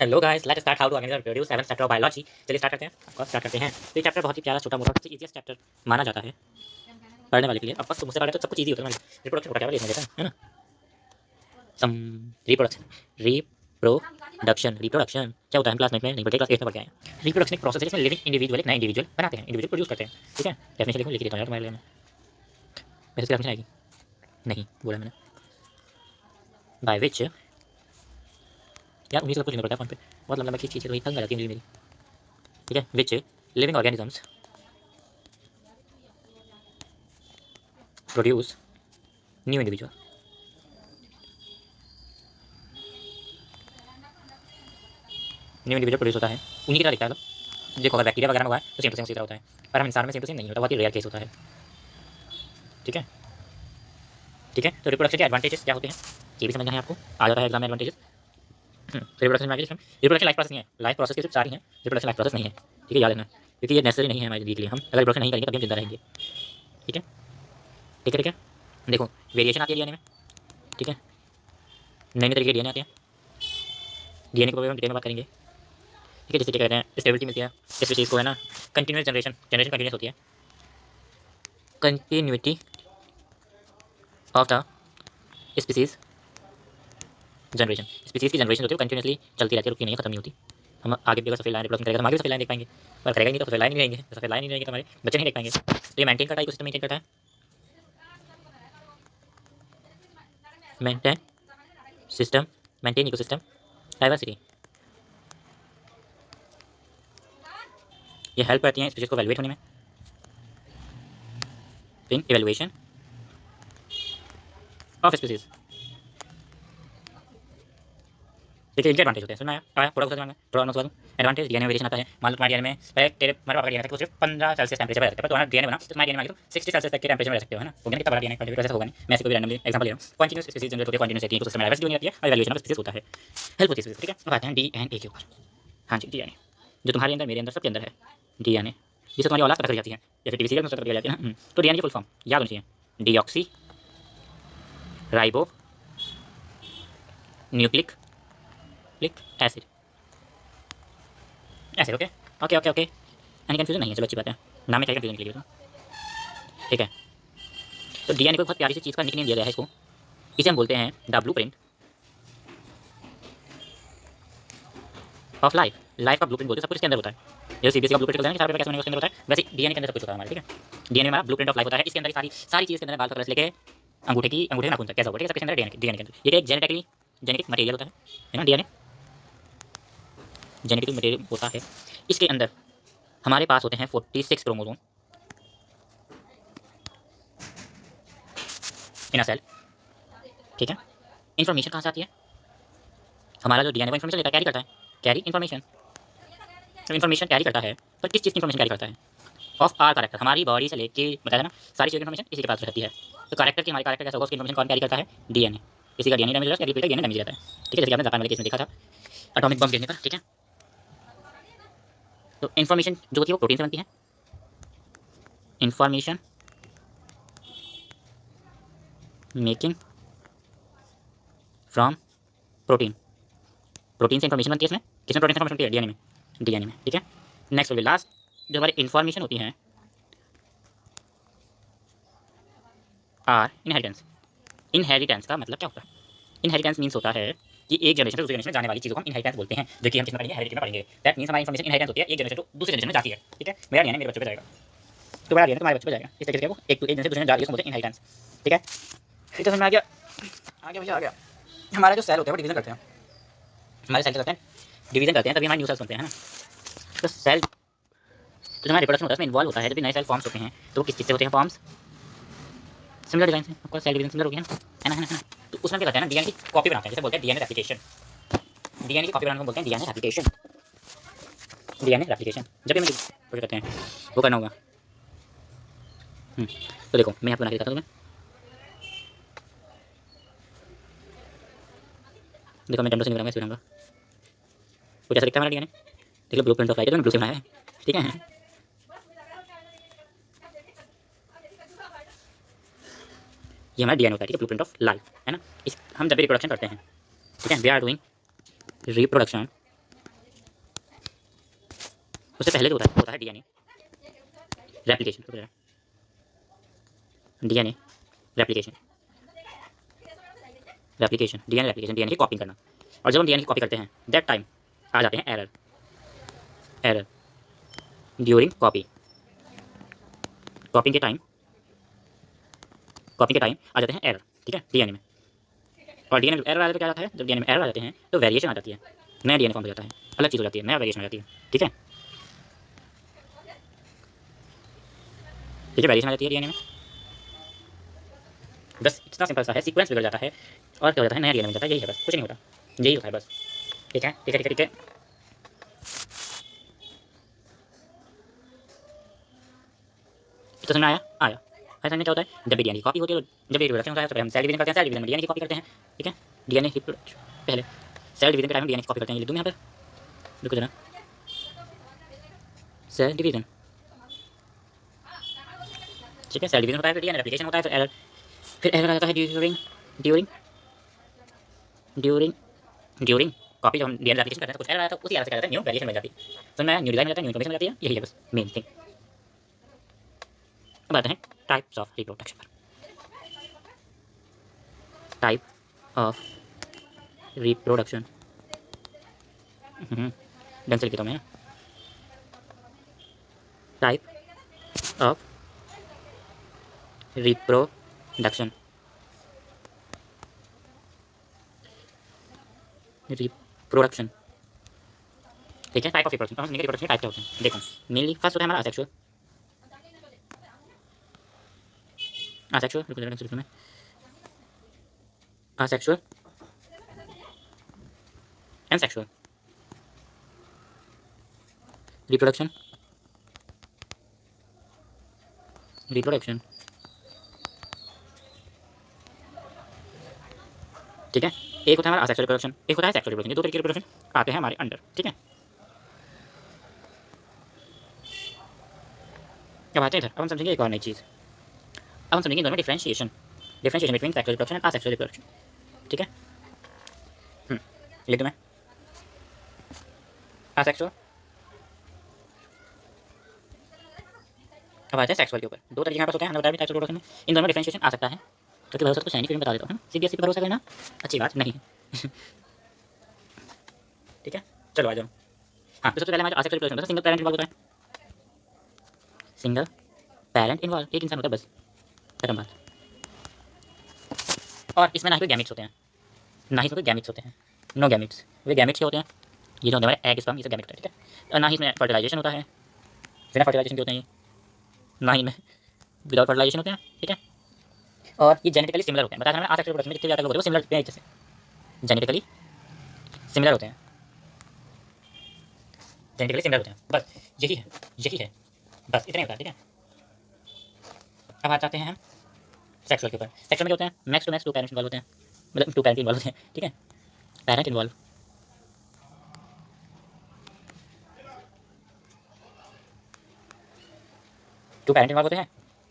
Hello guys, let's start how to organise और produce 7 chapter of biology. चलिए start करते हैं। ऑफकोर्स स्टार्ट करते हैं। तो ये चैप्टर बहुत ही प्यारा, छोटा मोटा, सबसे इजीएस्ट चैप्टर माना जाता है पढ़ने वाले के लिए। ऑफकोर्स तो मुझसे पढ़े तो सब कुछ इजी होता है। रिप्रोडक्शन का क्या लिखने देता है ना। सम रिप्रोडक्शन रिप्रोडक्शन रिप्रोडक्शन क्या होता है, हम क्लास 9 में नहीं पढ़े, क्लास 8 में पढ़ के आए हैं। रिप्रोडक्शन एक प्रोसेस है जिसमें लिविंग इंडिविजुअल एक नया इंडिविजुअल बनाते हैं, इंडिविजुअल प्रोड्यूस करते हैं। ठीक है, डेफिनेशन लिख देता हूँ यार तुम्हारे लिए मैं। वैसे डेफिनेशन आएगी नहीं बोला मैंने। बाय विच यार उन्हीं से कुछ नहीं पड़ता है फोन पे, बहुत लंबा खींच खींच वही तंग आ जाती है मेरी। ठीक है, विच living organisms produce new individual. New individual produce होता है उन्हीं की तरह दिखता है। मतलब देखो, अगर बैक्टीरिया वगैरह में हुआ है तो सेम टू सेम उसी तरह होता है, पर हम इंसान में सेम टू सेम नहीं होता, बहुत ही रेयर केस होता है। ठीक है, ठीक है। तो रिप्रोडक्शन के एडवांटेजेस क्या होते हैं ये भी समझना है आपको, आ जाता है एग्जाम में एडवांटेजेस। रिप्रोडक्शन में आगे रिप्रोडक्शन लाइफ प्रोसेस नहीं है, लाइफ प्रोसेस की सिर्फ सारी हैं, रिप्रोडक्शन लाइफ प्रोसेस नहीं है। ठीक है, याद रखना, क्योंकि ये नेसेसरी नहीं है हमारे लिए। हम अगर रिप्रोडक्शन नहीं करेंगे तभी हम जिंदा रहेंगे। ठीक है, ठीक है, ठीक है। देखो, वेरिएशन आती है डीएनए में। ठीक है, नए नए तरीके डीएनए आते हैं। डीएनए के बारे में डिटेल में बात करेंगे। ठीक है, जैसे क्या कहते हैं, स्टेबिलिटी मिलती है इस चीज़ को, है ना। कंटिन्यूस जनरेशन जनरेशन कंटिन्यूस होती है। Continuity of the species generation, species की जनरेशन होती है कंटिन्यूसली चलती रहती है, रुकती नहीं है, खत्म नहीं होती। हम आगे भी अगर सफेद लाइन रिप्रोडक्शन करेगा तो हम आगे भी सफेद लाइन देख पाएंगे, पर करेगा नहीं तो सफेद लाइन नहीं रहेंगे, तो सफेद लाइन नहीं रहेंगे तो हमारे बच्चे नहीं देख पाएंगे। तो ये मेंटेन करता है, इकोसिस्टम मेंटेन करता है। Maintain system, maintain ecosystem diversity. ये हेल्प करती हैं स्पीशीज को वैल्यूएट होने में, इन इवैल्यूएशन ऑफ स्पीशीज। देखिए इनके एडवांटेज होते हैं, सुना आया थोड़ा सा थोड़ा नोट दूँ। एडवांटेज, डीएनए वेरिएशन आता है। मान लो तुम्हारे डीएनए में पहले तेरे तुम्हारे पापा का डीएनए था, सिर्फ 15 सेल्सियस टेंपरेचर पर रखते हैं, पर तुम्हारा डीएनए बना तो तुम्हारे डीएनए में 60 सेल्सियस तक के टेंपरेचर में रख सकते हो, है ना। हो गया ना, कितना बड़ा डीएनए प्रोसेस होगा नहीं। मैं ऐसे कोई रैंडमली एग्जांपल ले रहा हूँ। कंटीन्यूअस स्पीशीज जनरेट होती है, कंटीन्यूस रहती है, इकोसिस्टम में डाइवर्सिटी होती है और इवैल्यूएशन ऑफ स्पीशीज होता है, हेल्प होती है। ठीक है, अब आते हैं डीएनए के ऊपर। हाँ जी, डीएनए जो तुम्हारे अंदर, मेरे अंदर, सबके अंदर है डीएनए, जिसे तुम्हारी औलाद पता चल जाती है, जैसे टीवी सीरियल में पता चल जाती है ना। तो डीएनए की फुल फॉर्म याद होनी चाहिए, deoxy ribo nucleic acid acid. Okay okay okay okay, यानी कन्फ्यूजन नहीं है, चलो अच्छी बात है। नाम में क्या कन्फ्यूजन के लिए तो ठीक है। तो डीएनए को बहुत प्यारी सी चीज़ का निकनेम दिया गया है इसको, इसे हम बोलते हैं the blueprint of life. Life का ब्लूप्रिंट बोलते हैं, सब कुछ इसके अंदर होता है। जैसे सीबीएसई का ब्लूप्रिंट होता है ना, सारे पेपर कैसे बनेंगे उसके अंदर होता है, वैसे डीएनए के अंदर सब कुछ होता है हमारे। ठीक है, डीएनए में ब्लूप्रिंट ऑफ लाइफ होता है, इसके अंदर सारी सारी चीज़ के अंदर, बाल पकड़ से लेके अंगूठे नाखून तक कैसा होगा, ठीक है, सबके अंदर डीएनए के अंदर। ये एक जेनेटिक मटेरियल होता है ना डीएनए, जेनेटिक मटेरियल होता है। इसके अंदर हमारे पास होते हैं 46 क्रोमोसोम इन अ सेल। ठीक है, इन्फॉर्मेशन कहाँ से आती है, हमारा जो डीएनए वो इन्फॉर्मेशन लेता है, कैरी करता है, कैरी इन्फॉर्मेशन। तो इन्फॉर्मेशन कैरी करता है, पर किस चीज़ की इन्फॉर्मेशन कैरी करता है, ऑफ आर करेक्टर। हमारी बॉडी से लेके बताया ना, सारी चीज़ की इन्फॉर्मेशन इसी के पास रहती है। तो करेक्टर की, हमारे करेक्टर कैसा होगा, उसकी इन्फॉर्मेशन कौन कैरी करता है, डीएनए। किसी का डीएनए डैमेज हो जाता है, डीएनए डैमेज रहता है। ठीक है, जैसे कि आपने जापान वाले केस में देखा था, एटॉमिक बम गिरने पर। ठीक है, तो इन्फॉर्मेशन जो होती है वो प्रोटीन से बनती है। Information making from protein, protein से इन्फॉर्मेशन बनती है। इसमें किसमें प्रोटीन से इन्फॉर्मेशन बनती है, डीएनए में, डीएनए में। ठीक है, नेक्स्ट हो गया लास्ट, जो हमारी इन्फॉर्मेशन होती है आर इनहेरिटेंस। इनहेरिटेंस का मतलब क्या होता है, इनहेरिटेंस मीन्स होता है कि एक जनरेशन से दूसरी जनरेशन में जाने वाली चीज़ों को हम इनहेरिटेंस बोलते हैं, जो कि हम किसमें पढ़ेंगे, हेरिडिटी में पढ़ेंगे। दैट मीन्स हमारी इन्फॉर्मेशन इनहेरिटेंस होती है, एक जनरेशन से दूसरी जनरेशन में जाती है। ठीक है, मेरा डीएनए मेरे बच्चों पे जाएगा, तुम्हारा डीएनए तुम्हारे बच्चों पे जाएगा, इस तरीके से वो एक जनरेशन से दूसरे में जा रही है, उसको बोलते हैं इनहेरिटेंस। ठीक है, ये तो समझ में आ गया, आ गया भैया आ गया। हमारे जो सेल होते हैं वो डिवीजन करते हैं, हमारे सेल करते हैं डिवीजन करते हैं, तभी हमारे न्यू सेल्स बनते हैं, है ना। तो सेल तो हमारा रिप्रोडक्शन होता है, इसमें इन्वॉल्व होता है। जब भी नए सेल फॉर्म्स होते हैं तो वो किस चीज़ से होते हैं फॉर्म्स, सिमिलर डिजाइन से। आपको सेल डिवीजन सिमिलर हो गया ना, है ना, है ना, है ना। तो उसमें क्या करते हैं ना, डीएनए की कॉपी बनाते हैं, जैसे बोलते हैं डीएनए रेप्लिकेशन। डीएनए की कॉपी बनाने को बोलते हैं डीएनए रेप्लिकेशन, डीएनए रेप्लिकेशन। जब भी हमें क्या कहते हैं वो करना होगा। तो देखो मैं यहाँ पे बना के दिखाता हूँ तुम्हें, देखो मैं डंडो से नहीं बनाऊंगा, ऐसे बनाऊंगा। कुछ ऐसा दिखता है हमारा डीएनए, देख लो ब्लूप्रिंट ऑफ लाइफ, तो ब्लू से बनाया है। ठीक है, ये हमारा डीएनए होता है। ठीक है, ब्लूप्रिंट ऑफ लाइफ, है ना। इस हम जब भी रिप्रोडक्शन करते हैं, ठीक है, वी आर डूइंग रिप्रोडक्शन उससे पहले जो होता है DNA replication, DNA replication, DNA replication, DNA की कॉपी करना। और जब हम डीएनए की कॉपी करते हैं दैट टाइम आ जाते हैं एरर ड्यूरिंग कॉपिंग के टाइम आ जाते हैं एरर, ठीक है, डीएनए में। और डीएनए एरर आ जाते क्या जाता है, जब डीएनए में एरर आ जाते हैं तो वेरिएशन आ जाती है, नया डीएनए फॉर्म हो जाता है, अलग चीज़ हो जाती है, नया वेरिएशन आ जाती है, ठीक है। ठीक है, वेरिएशन आ जाती है डीएनए में। बस इतना सिंपल सा है, सीक्वेंस बिगड़ जाता है और क्या हो जाता है, नया डीएनए बन जाता है, यही है बस, कुछ नहीं होता, यही होता है बस। ठीक है ठीक है ठीक है ठीक है। तो समझ में आया समझ में क्या होता है, जब भी डीएनए की कॉपी होती है, जब भी रिडक्शन होता है तो हम सेल डिवीजन करते हैं, सेल डिवीजन में डीएनए की कॉपी करते हैं, ठीक है। डीएनए की पहले सेल डिवीजन के टाइम में डीएनए की कॉपी करते हैं, ये लिख दूँ यहाँ पर, रुको जरा, सेल डिवीजन, ठीक है। सेल डिवीजन होता है, फिर डीएनए रेप्लिकेशन होता है, फिर एरर आ जाता है ड्यूरिंग ड्यूरिंग ड्यूरिंग कॉपी। जब हम डीएनए रेप्लिकेशन करते हैं तो कुछ एरर आया, तो उसी एरर से क्या जाता है, न्यू वेरिएशन मिल जाती है, तो मैं न्यू डिज़ाइन मिल जाता है, न्यू इन्फॉर्मेशन मिल जाती है, यही है बस मेन थिंग। अब आते हैं टाइप्स ऑफ रिप्रोडक्शन पर। टाइप ऑफ रिप्रोडक्शन, ढंग से लिखता हूँ मैं, टाइप ऑफ रिप्रोडक्शन, रिप्रोडक्शन, ठीक है। टाइप ऑफ रिप्रोडक्शन, हम रिप्रोडक्शन टाइप क्या होते हैं, देखो मेनली फर्स्ट होता है हमारा असेक्सुअल, असेक्सुअल में असेक्सुअल एंड सेक्सुअल रिप्रोडक्शन, ठीक है। एक होता है हमारा असेक्सुअल रिप्रोडक्शन, एक होता है सेक्सुअल रिप्रोडक्शन, ये दो तरीके के रिप्रोडक्शन आते हैं हमारे अंडर, ठीक है। अब आते हैं इधर, अब हम समझेंगे एक और नई चीज़, अब हम समझेंगे दोनों differentiation between sexual reproduction and asexual reproduction, ठीक है। लिख दूँ मैं, असेक्सुअल, अब आते हैं सेक्सुअल के ऊपर। दो तरीके हमारे पास होते हैं, हमने बताया भी टाइप्स ऑफ रिप्रोडक्शन में, इन दोनों डिफरेंशिएशन आ सकता है, क्योंकि भरोसा तो सैनिक में बता देता हूँ, सीबीएसई पर भरोसा करना अच्छी बात नहीं है। ठीक है, चलो आ जाओ। हाँ, तो सबसे पहले हमारा असेक्सुअल रिप्रोडक्शन होता है, सिंगल पेरेंट इन्वॉल्व होता है, सिंगल पेरेंट इन्वॉल्व, एक इंसान होता है बस, खत्म बात। और इसमें ना ही कोई गैमिट्स होते हैं, ना ही कोई गैमिट्स होते हैं, नो गैमिट्स। वे गैमिट्स क्या होते हैं, ये जो होते हैं हमारे एग स्पर्म, ये सब गैमिट होता है, ठीक है। और ना ही इसमें फर्टिलाइजेशन होता है, बिना फर्टिलाइजेशन के होते हैं ये, ना ही में विदाउट फर्टिलाइजेशन होते हैं, ठीक है। और ये जेनेटिकली सिमिलर होते हैं, बताया था मैंने, असेक्सुअल रिप्रोडक्शन में जितने ज़्यादा लोग होते हैं वो सिमिलर होते हैं, एक जैसे जेनेटिकली सिमिलर होते हैं, जेनेटिकली सिमिलर होते हैं, बस यही है, बस इतने होता है, ठीक है। अब आ जाते हैं हम सेक्सुअल के ऊपर। सेक्सुअल में क्या होते हैं, मैक्स टू पेरेंट्स इन्वॉल्व होते हैं, मतलब टू पेरेंट इन्वॉल्व होते हैं, ठीक है, parent involve, two parent involve होते हैं,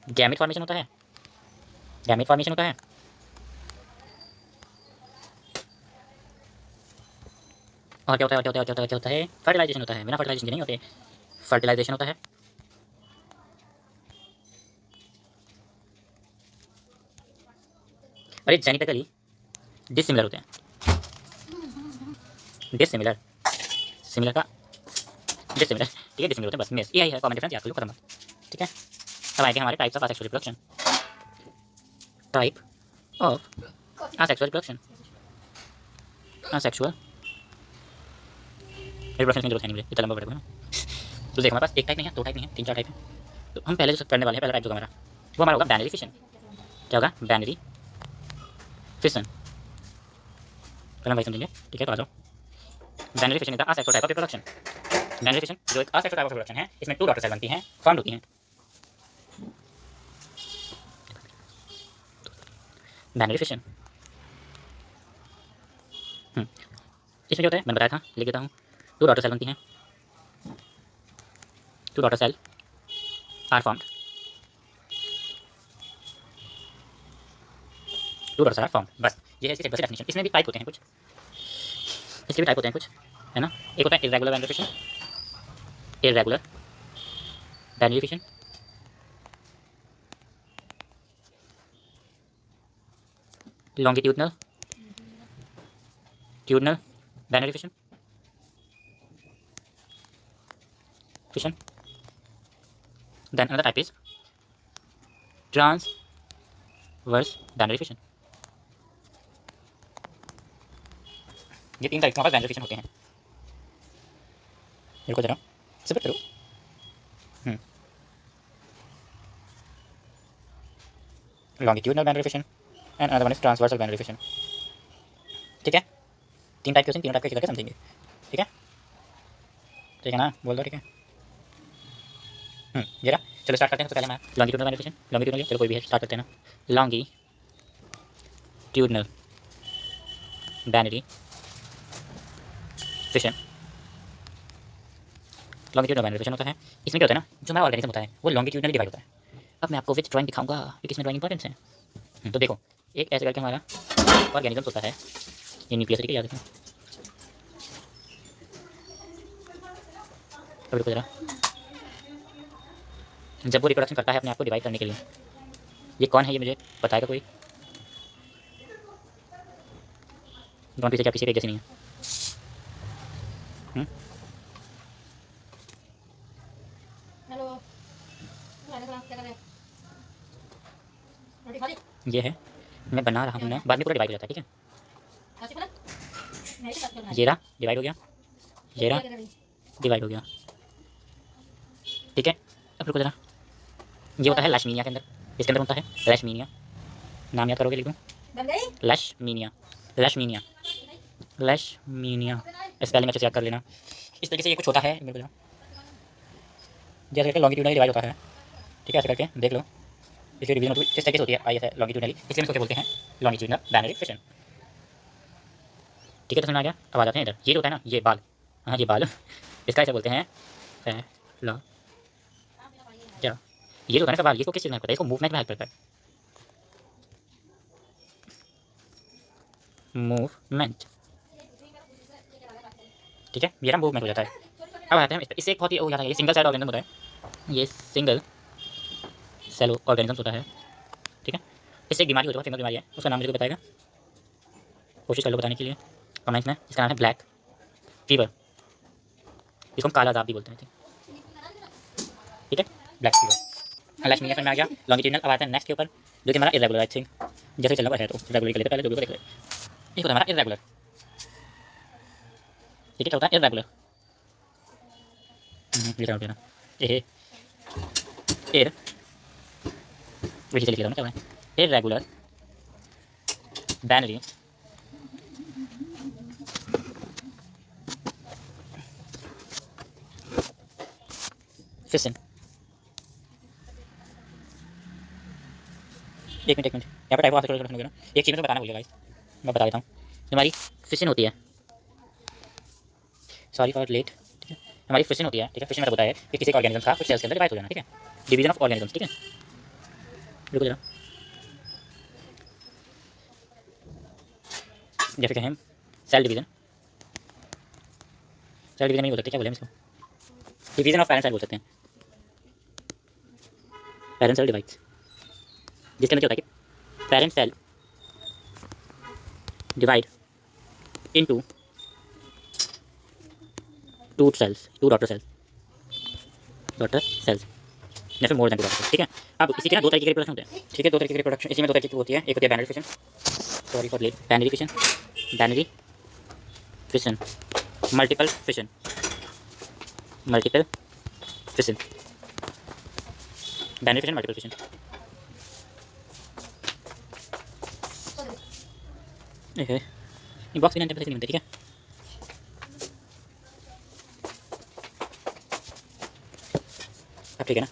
गैमेट फॉर्मेशन होता है, गैमेट फॉर्मेशन होता है, और क्या होता है, क्या होता है, फर्टिलाइजेशन होता है, बिना फर्टिलाइजेशन के नहीं होते, फर्टिलाइजेशन होता है, और ये जेनेटिकली डिसिमिलर होते हैं, डिसिमिलर, सिमिलर का डिसिमिलर, ठीक है, डिसिमिलर होते हैं, बस मिस यही है कॉमन डिफरेंस, याद कर लो, खत्म बात, ठीक है। अब आएंगे हमारे types of asexual reproduction, type of asexual reproduction, asexual reproduction की जरूरत है नहीं मुझे, इतना लंबा पड़ेगा ना। तो देखो हमारे पास एक टाइप नहीं है, दो टाइप नहीं है, तीन चार टाइप है। तो हम पहले जो करने वाले हैं, पहला टाइप जो हमारा वो हमारा होगा बाइनरी फिशन। क्या होगा, बाइनरी फिशन, पहले हम भाई समझेंगे, ठीक है। तो आ जाओ, binary fission is the asexual type of reproduction. Binary fission जो एक असेक्सुअल टाइप ऑफ रिप्रोडक्शन है, इसमें टू डॉटर सेल बनती हैं, फॉर्म होती हैं। बाइनरी फिशन इसमें क्या होता है, मैंने बताया था, लिख देता हूँ, टू डॉटर सेल बनती हैं, two daughter cell are formed, two daughter cell are formed, बस ये है इसकी सिंपल सी डेफिनेशन। इसमें भी टाइप होते हैं कुछ, इसके भी टाइप होते हैं कुछ, है ना। एक होता है irregular binary fission, irregular binary fission, longitudinal tudinal binary fission. Then another type is transverse binary fission. ये 3 टाइप के binary fission होते हैं। देखो जरा सब करो। longitudinal binary fission and another one is transversal binary fission। ठीक है, 3 टाइप के क्वेश्चन, तीनों टाइप के करके समझेंगे। ठीक है, ठीक है ना, बोल दो। ठीक है, जरा चलो स्टार्ट करते हैं। सबसे पहले हमारा लॉन्गिट्यूडनल binary fission, लॉन्गिट्यूडनल चलो कोई भी है, स्टार्ट करते हैं ना। longitudinal binary fission, longitudinal binary fission होता है। इसमें क्या होता है ना, जो हमारा ऑर्गेनिज्म होता है वो लॉन्गिट्यूडनली डिवाइड होता है। अब मैं आपको विद ड्राइंग दिखाऊंगा कि किसमें ड्राइंग इंपॉर्टेंस है। तो देखो, एक ऐसे करके हमारा ऑर्गेनिज्म होता है, ये न्यूक्लियस है, याद रखना। तो देखो जरा, जब वो रिप्रोडक्शन करता है अपने आप को डिवाइड करने के लिए, ये कौन है ये मुझे बताएगा कोई? दोनों पीछे क्या पीछे एक जैसे नहीं है। ये है, मैं बना रहा हूँ ना, बाद में पूरा डिवाइड हो जाता है। ठीक है, ये रहा डिवाइड हो गया, ये रहा डिवाइड हो गया। ठीक है, अब रुको जरा, ये होता है लैशमीनिया के अंदर। इसके अंदर होता है लैशमीनिया, नाम याद करोगे, लिखूँ लैशमीनिया, लैशमीनिया, लैशमीनिया, स्पेलिंग अच्छे से याद कर लेना। इस तरीके से ये कुछ होता है, मेरे को जैसे करके लॉन्गिट्यूडनली डिवाइड होता है। ठीक है, ऐसे करके देख लो, इसलिए रिवीजन किस तरीके से होती है आई है लॉन्गिट्यूडनली, इसलिए इसको क्या बोलते हैं, लॉन्गिट्यूडनल binary fission। ठीक है, तो समझ आ गया। अब आ जाते हैं इधर, ये जो होता है ना, ये बाल, हाँ ये बाल, इसका ऐसे बोलते हैं फैला। क्या ये जो होता है ना बाल, इसको किस चीज़ में हेल्प करता है? इसको मूवमेंट में हेल्प करता है, मूवमेंट। ठीक है, मेरा मूवमेंट हो जाता है। अब आते हैं इससे एक बहुत ही वो याद है, ये सिंगल सेल ऑर्गेनिज्म होता है, ये सिंगल सेल ऑर्गेनिज्म होता है। ठीक है, इससे एक बीमारी होती है, सिंगल बीमारी है, उसका नाम मुझे को बताएगा, कोशिश कर लो बताने के लिए कमेंट्स में। इसका नाम है ब्लैक फीवर, इसको हम काला दाब भी बोलते हैं। ठीक है, ब्लैक फीवर। लैशमीनिया में आ गया लॉन्गिट्यूडनल। अब आता है नेक्स्ट के ऊपर, जो कि हमारा इरेगुलर, आई थिंक जैसे चलना है तो रेगुलर के लिए पहले जो भी देख ले। एक होता है हमारा इरेगुलर। ठीक है, क्या होता है इरेगुलर? ये क्या होता है, ए एर विधि से लिख लेता हूँ, क्या होता है इरेगुलर binary fission। एक मिनट यहाँ पर टाइप वास्ते थोड़ा ना, एक चीज़ में तो बताना भूल गया गाइस, मैं बता देता हूँ। हमारी फिशन होती है, सॉरी फॉर लेट। ठीक है, हमारी फिशन होती है। ठीक है, फिशन मतलब होता है कि किसी ऑर्गेनिज्म का कुछ सेल्स के अंदर डिवाइड हो जाना। ठीक है, डिवीजन ऑफ ऑर्गेनिज्म। ठीक है, रुको जरा, जैसे कहें सेल डिवीजन, सेल डिवीजन नहीं बोल सकते, क्या बोले हम इसको, डिवीजन ऑफ पैरेंट सेल बोल सकते हैं। पैरेंट सेल डिवाइड्स, जिसके अंदर क्या होता है कि parent cell divide into two cells, two daughter cells, daughter cells या फिर more than two daughter cells. ठीक है, अब इसी के ना दो तरीके के रिप्रोडक्शन होते हैं। ठीक है, दो तरीके के रिप्रोडक्शन इसी में दो तरीके की होती है। एक होती है binary fission, sorry for late, binary fission, binary fission, multiple fission, multiple fission, binary fission, multiple fission. Box नहीं मिलते। ठीक है, अब ठीक है ना,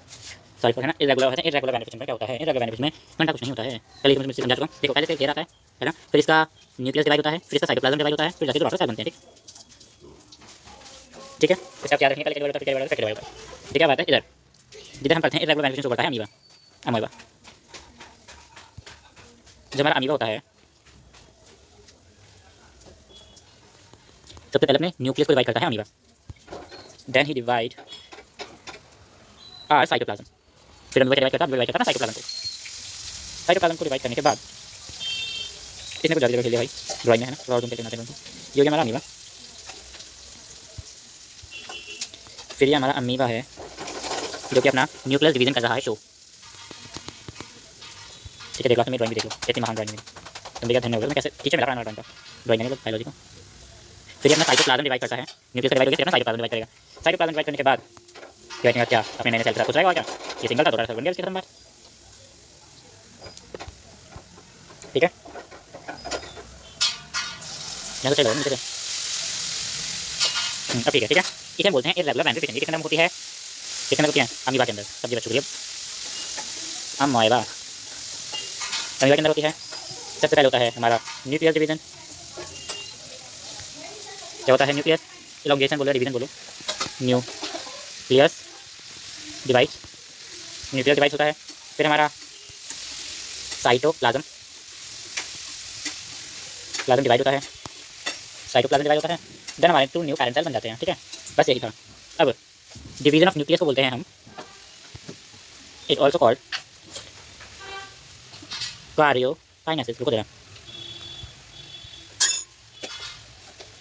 सॉरी फॉर है ना, इरेगुलर होता है। इरेगुलर बेनिफिट में क्या होता है, इरेगुलर बेनिफिट में घंटा कुछ नहीं होता है, पहले मैं समझा चुका हूँ। देखो, पहले से घेरा आता है ना, फिर इसका न्यूक्लियस डिवाइड होता है, फिर इसका साइटोप्लाज्म डिवाइड होता है, फिर जाके डॉटर सेल बनते हैं। ठीक है, इसका क्या रखिए, पहले डिवाइड होता है, फिर डिवाइड होता है। ठीक है, बात है इधर, जिधर हम पढ़ते हैं इरेगुलर बेनिफिट होता है अमीबा, अमीबा। जब हमारा अमीबा होता है, सबसे पहले अपने न्यूक्लियस को डिवाइड करता है अमीबा, देन ही डिवाइड आर साइटोप्लाज्म। फिर हम डिवाइड करता है ना साइटोप्लाज्म को। साइटोप्लाज्म को डिवाइड करने के बाद इसने कुछ जगह खेले भाई ड्राइंग में है ना, थोड़ा और जूम करके बनाते हैं। ये हो गया हमारा अमीबा। फिर ये हमारा अमीबा है जो कि अपना न्यूक्लियस डिवीजन कर रहा है शो। ठीक है, देख लो मेरी ड्राइंग भी देख लो, कितनी महान ड्राइंग है। तुम देखा धन्य होगा, मैं कैसे टीचर मिला रहा ड्राइंग का, ड्राइंग नहीं बायोलॉजी को। फिर ये अपना साइटोप्लाज्म डिवाइड करता है, न्यूक्लियस डिवाइड हो गया, फिर अपना साइटोप्लाज्म डिवाइड करेगा। साइटोप्लाज्म डिवाइड करने के बाद डिवाइड करने क्या अपने नए सेल के साथ कुछ रहेगा क्या, ये सिंगल था दोबारा सेल बन गया इसके खत्म बात। ठीक है, यहाँ से चलो नीचे से। अब ठीक है, इसे बोलते हैं इर्रेगुलर बाइनरी फिशन। ये किसके अंदर होती है, किसके अंदर होती है, अमीबा के अंदर। सब्जी बच्चों के लिए अमीबा, अमीबा के अंदर होती है। सबसे पहले होता है हमारा न्यूक्लियस डिवीजन। क्या होता है न्यूक्लियस, इलॉन्गेशन बोलो डिवीजन बोलो, न्यूक्लियस डिवाइड, न्यूक्लियस डिवाइड होता है। फिर हमारा साइटोप्लाज्म डिवाइड होता है, साइटोप्लाज्म डिवाइड होता है। देन हमारे 2 न्यू पैरेंट सेल बन जाते हैं। ठीक है, बस यही था। अब डिवीजन ऑफ न्यूक्लियस को बोलते हैं हम, इट ऑल्सो कॉल्ड कार्योकाइनेसिस। रुको जरा,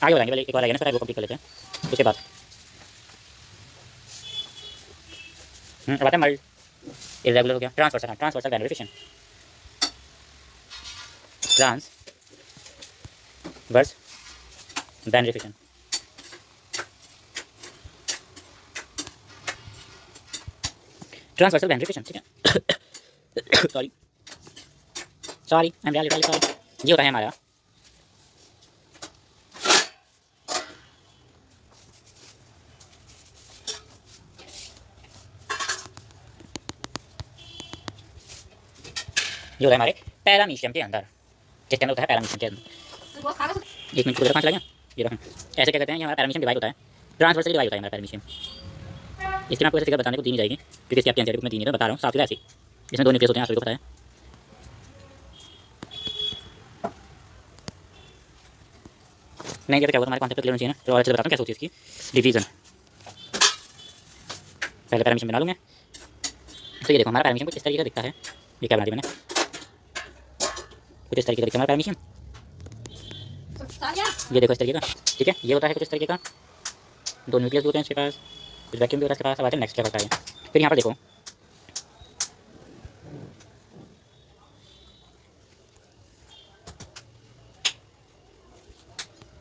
आगे बढ़ाएंगे, पहले एक बार आगे वो कंप्लीट कर लेते हैं उसके बाद। अब आता है मल्ट इरेगुलर हो गया, transversal binary fission. Transverse binary fission, transversal binary fission. ठीक है, sorry I am really sorry. ये होता है हमारा ये होता है हमारे पैरामीशियम के अंदर। किसके अंदर होता है, पैरामीशियम के अंदर। एक मिनट को कहाँ चला गया, ये रहा। ऐसे क्या कहते हैं, ये हमारा पैरामीशियम डिवाइड होता है, ट्रांसवर्सल डिवाइड होता है हमारा पैरामीशियम। इसकी मैं आपको ऐसे फिगर बताने को दी नहीं जाएगी क्योंकि इसकी आपकी एनसीईआरटी बुक में दी नहीं है, बता रहा हूँ साफ सीधा ऐसे। इसमें 2 न्यूक्लियस होते हैं, आप सभी को पता है। नहीं क्या होगा, हमारे कॉन्सेप्ट क्लियर होना चाहिए ना, तो और अच्छे से बताता हूँ कैसे होती है इसकी डिवीजन। पहले पैरामीशियम बना लूँगा। तो ये देखो हमारा पैरामीशियम कुछ इस तरीके का दिखता है। ये क्या बना दिया मैंने, कुछ इस तरीके का दिखता है हमारा पैरामीशियम। ये देखो इस तरीके का। ठीक है, ये होता है कुछ इस तरीके का, 2 न्यूक्लियस होते हैं इसके पास, कुछ वैक्यूम भी होता है इसके पास। अब आते हैं नेक्स्ट क्या होता है। फिर यहाँ पर देखो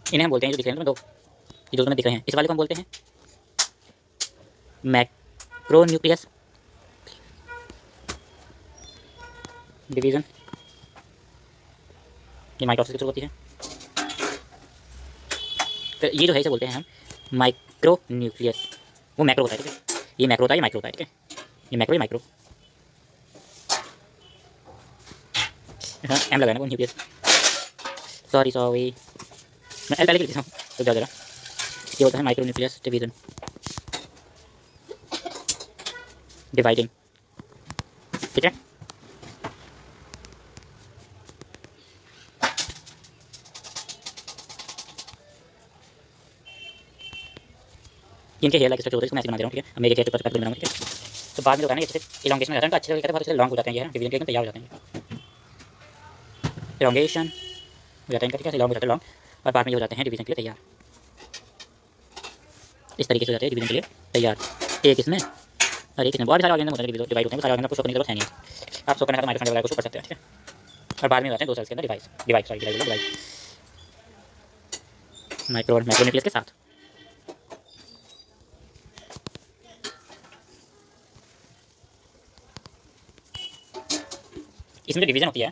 इन्हें हम बोलते हैं, जो दिख रहे हैं दो, ये जो तुम्हें दिख रहे हैं, इस वाले को हम बोलते हैं मैक्रो न्यूक्लियस डिवीजन। ये माइटोसिस के थ्रू होती है। फिर ये जो है इसे बोलते हैं हम माइक्रो न्यूक्लियस। वो मैक्रो होता है, ठीक है, ये मैक्रो होता है, ये माइक्रो होता है। ठीक है, ये माइक्रो हाँ एम लगाना वो न्यूक्लियस, सॉरी मैं एल पहले लिख देता हूँ तो ज़्यादा। ये होता है माइक्रो न्यूक्लियस डिवीजन डिवाइडिंग। ठीक है, इनके हेयर लाइक स्ट्रक्चर होता है, इसको मैं ऐसे बना दे रहा हूँ। ठीक है, अब मेरे हेयर पर बनाऊँ। ठीक है, तो बाद में होता है ना ये इलॉन्गेशन हो जाता है, अच्छे से बहुत अच्छे लॉन्ग हो जाते हैं, ये डिवीजन के एकदम तैयार हो जाते हैं। इलॉन्गेशन हो जाता है इनका, ठीक है, लॉन्ग हो जाता है लॉन्ग, और बाद में ये हो जाते हैं डिवीजन के लिए तैयार। इस तरीके से हो जाते हैं डिवीजन के लिए तैयार। एक इसमें और एक इसमें, बहुत सारे ऑर्गेनिज्म होते हैं डिवाइड होते हैं, सारे ऑर्गेनिज्म को शो करने की जरूरत है नहीं। आप शो करना है माइटोकॉन्ड्रिया को शो कर सकते हैं। ठीक है, और बाद में हो जाते हैं 2 सेल्स के अंदर डिवाइड मैक्रोन्यूक्लियस के साथ। इसमें जो डिवीजन होती है,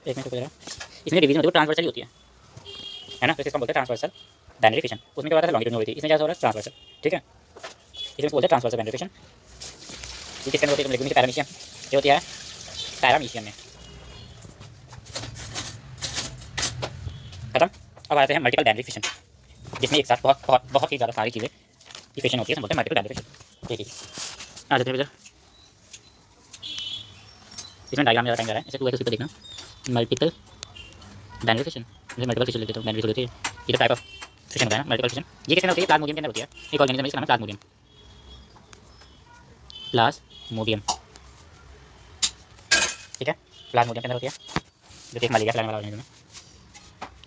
एक मिनट को जरा, इसमें डिवीजन होती है वो ट्रांसवर्सल होती है ना, तो इसको बोलते हैं ट्रांसवर्सल बाइनरी फिशन। उसमें क्या होता है लॉन्गिट्यूडनल होती है, इसमें क्या हो रहा है ट्रांसवर्सल। ठीक है, इसमें बोलते हैं ट्रांसवर्सल बाइनरी फिशन। ये किसके अंदर होती है, तुम देखो पैरामीशियम, ये होती है पैरामीशियम में। खत्म। अब आते हैं मल्टीपल बाइनरी फिशन, जिसमें एक साथ बहुत ही ज़्यादा सारी चीज़ें की फिशन होती है, बोलते हैं मल्टीपल बाइनरी फिशन। ठीक है, आ जाते हैं भैया, इसमें डायग्राम ज़्यादा टाइम जा रहा है, इसे 2 देखना। मल्टीपल बाइनरी फिशन, जैसे मल्टीपल फिशन लेते हैं, बाइनरी होती है, ये टाइप ऑफ फिशन होता है ना मल्टीपल फिशन। ये किसके अंदर होती है, प्लाज्मोडियम के अंदर होती है। एक ऑर्गेनिज्म है जिसका नाम है प्लाज्मोडियम। प्लाज्मोडियम, ठीक है। प्लाज्मोडियम के अंदर होती है जो कि एक मलेरिया फैलाने वाला ऑर्गेनिज्म है।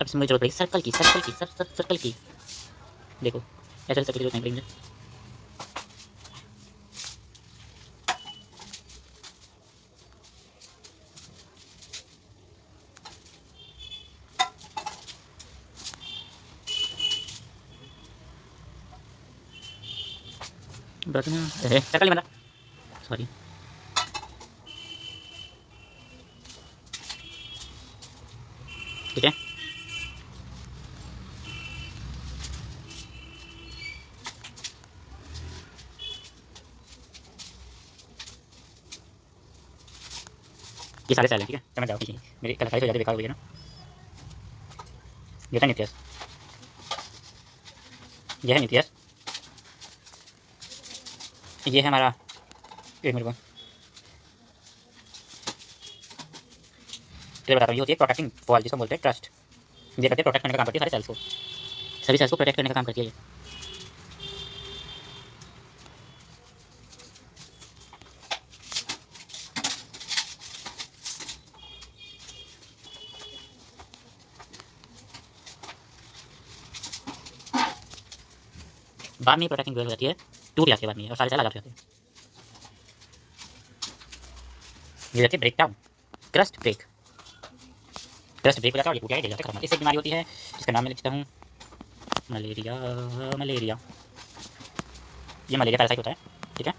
अब इसमें मुझे जरूरत पड़ी सर्कल की, सर्कल की, देखो ऐसे सर्कल की जरूरत नहीं पड़ी मुझे। सर्कल नहीं बना, सॉरी। ठीक है, ये सारे सेल हैं, ठीक है। समझ जाओ, ठीक है, मेरी कलर हो जाती बेकार हो गई है ना। ये था न्यूक्लियस, ये है न्यूक्लियस, ये है हमारा, एक मिनट को तो बताता हूँ। ये होती है प्रोटेक्टिंग वॉल, जिसको बोलते हैं ट्रस्ट। ये करते हैं प्रोटेक्ट करने का काम करती है सारे सेल्स को, सभी सेल्स को प्रोटेक्ट करने का काम करती है ये। बाद में प्रोटेक्टिंग हो जाती है, टूट जाती है बाद में और सारे सेल आ जाते हैं। ये जाती है ब्रेक डाउन, क्रस्ट ब्रेक हो जाता है और ये टूट जाता है, खत्म। इससे एक बीमारी होती है जिसका नाम मैं लिखता हूँ, मलेरिया। ये मलेरिया पैरासाइट होता है, ठीक है।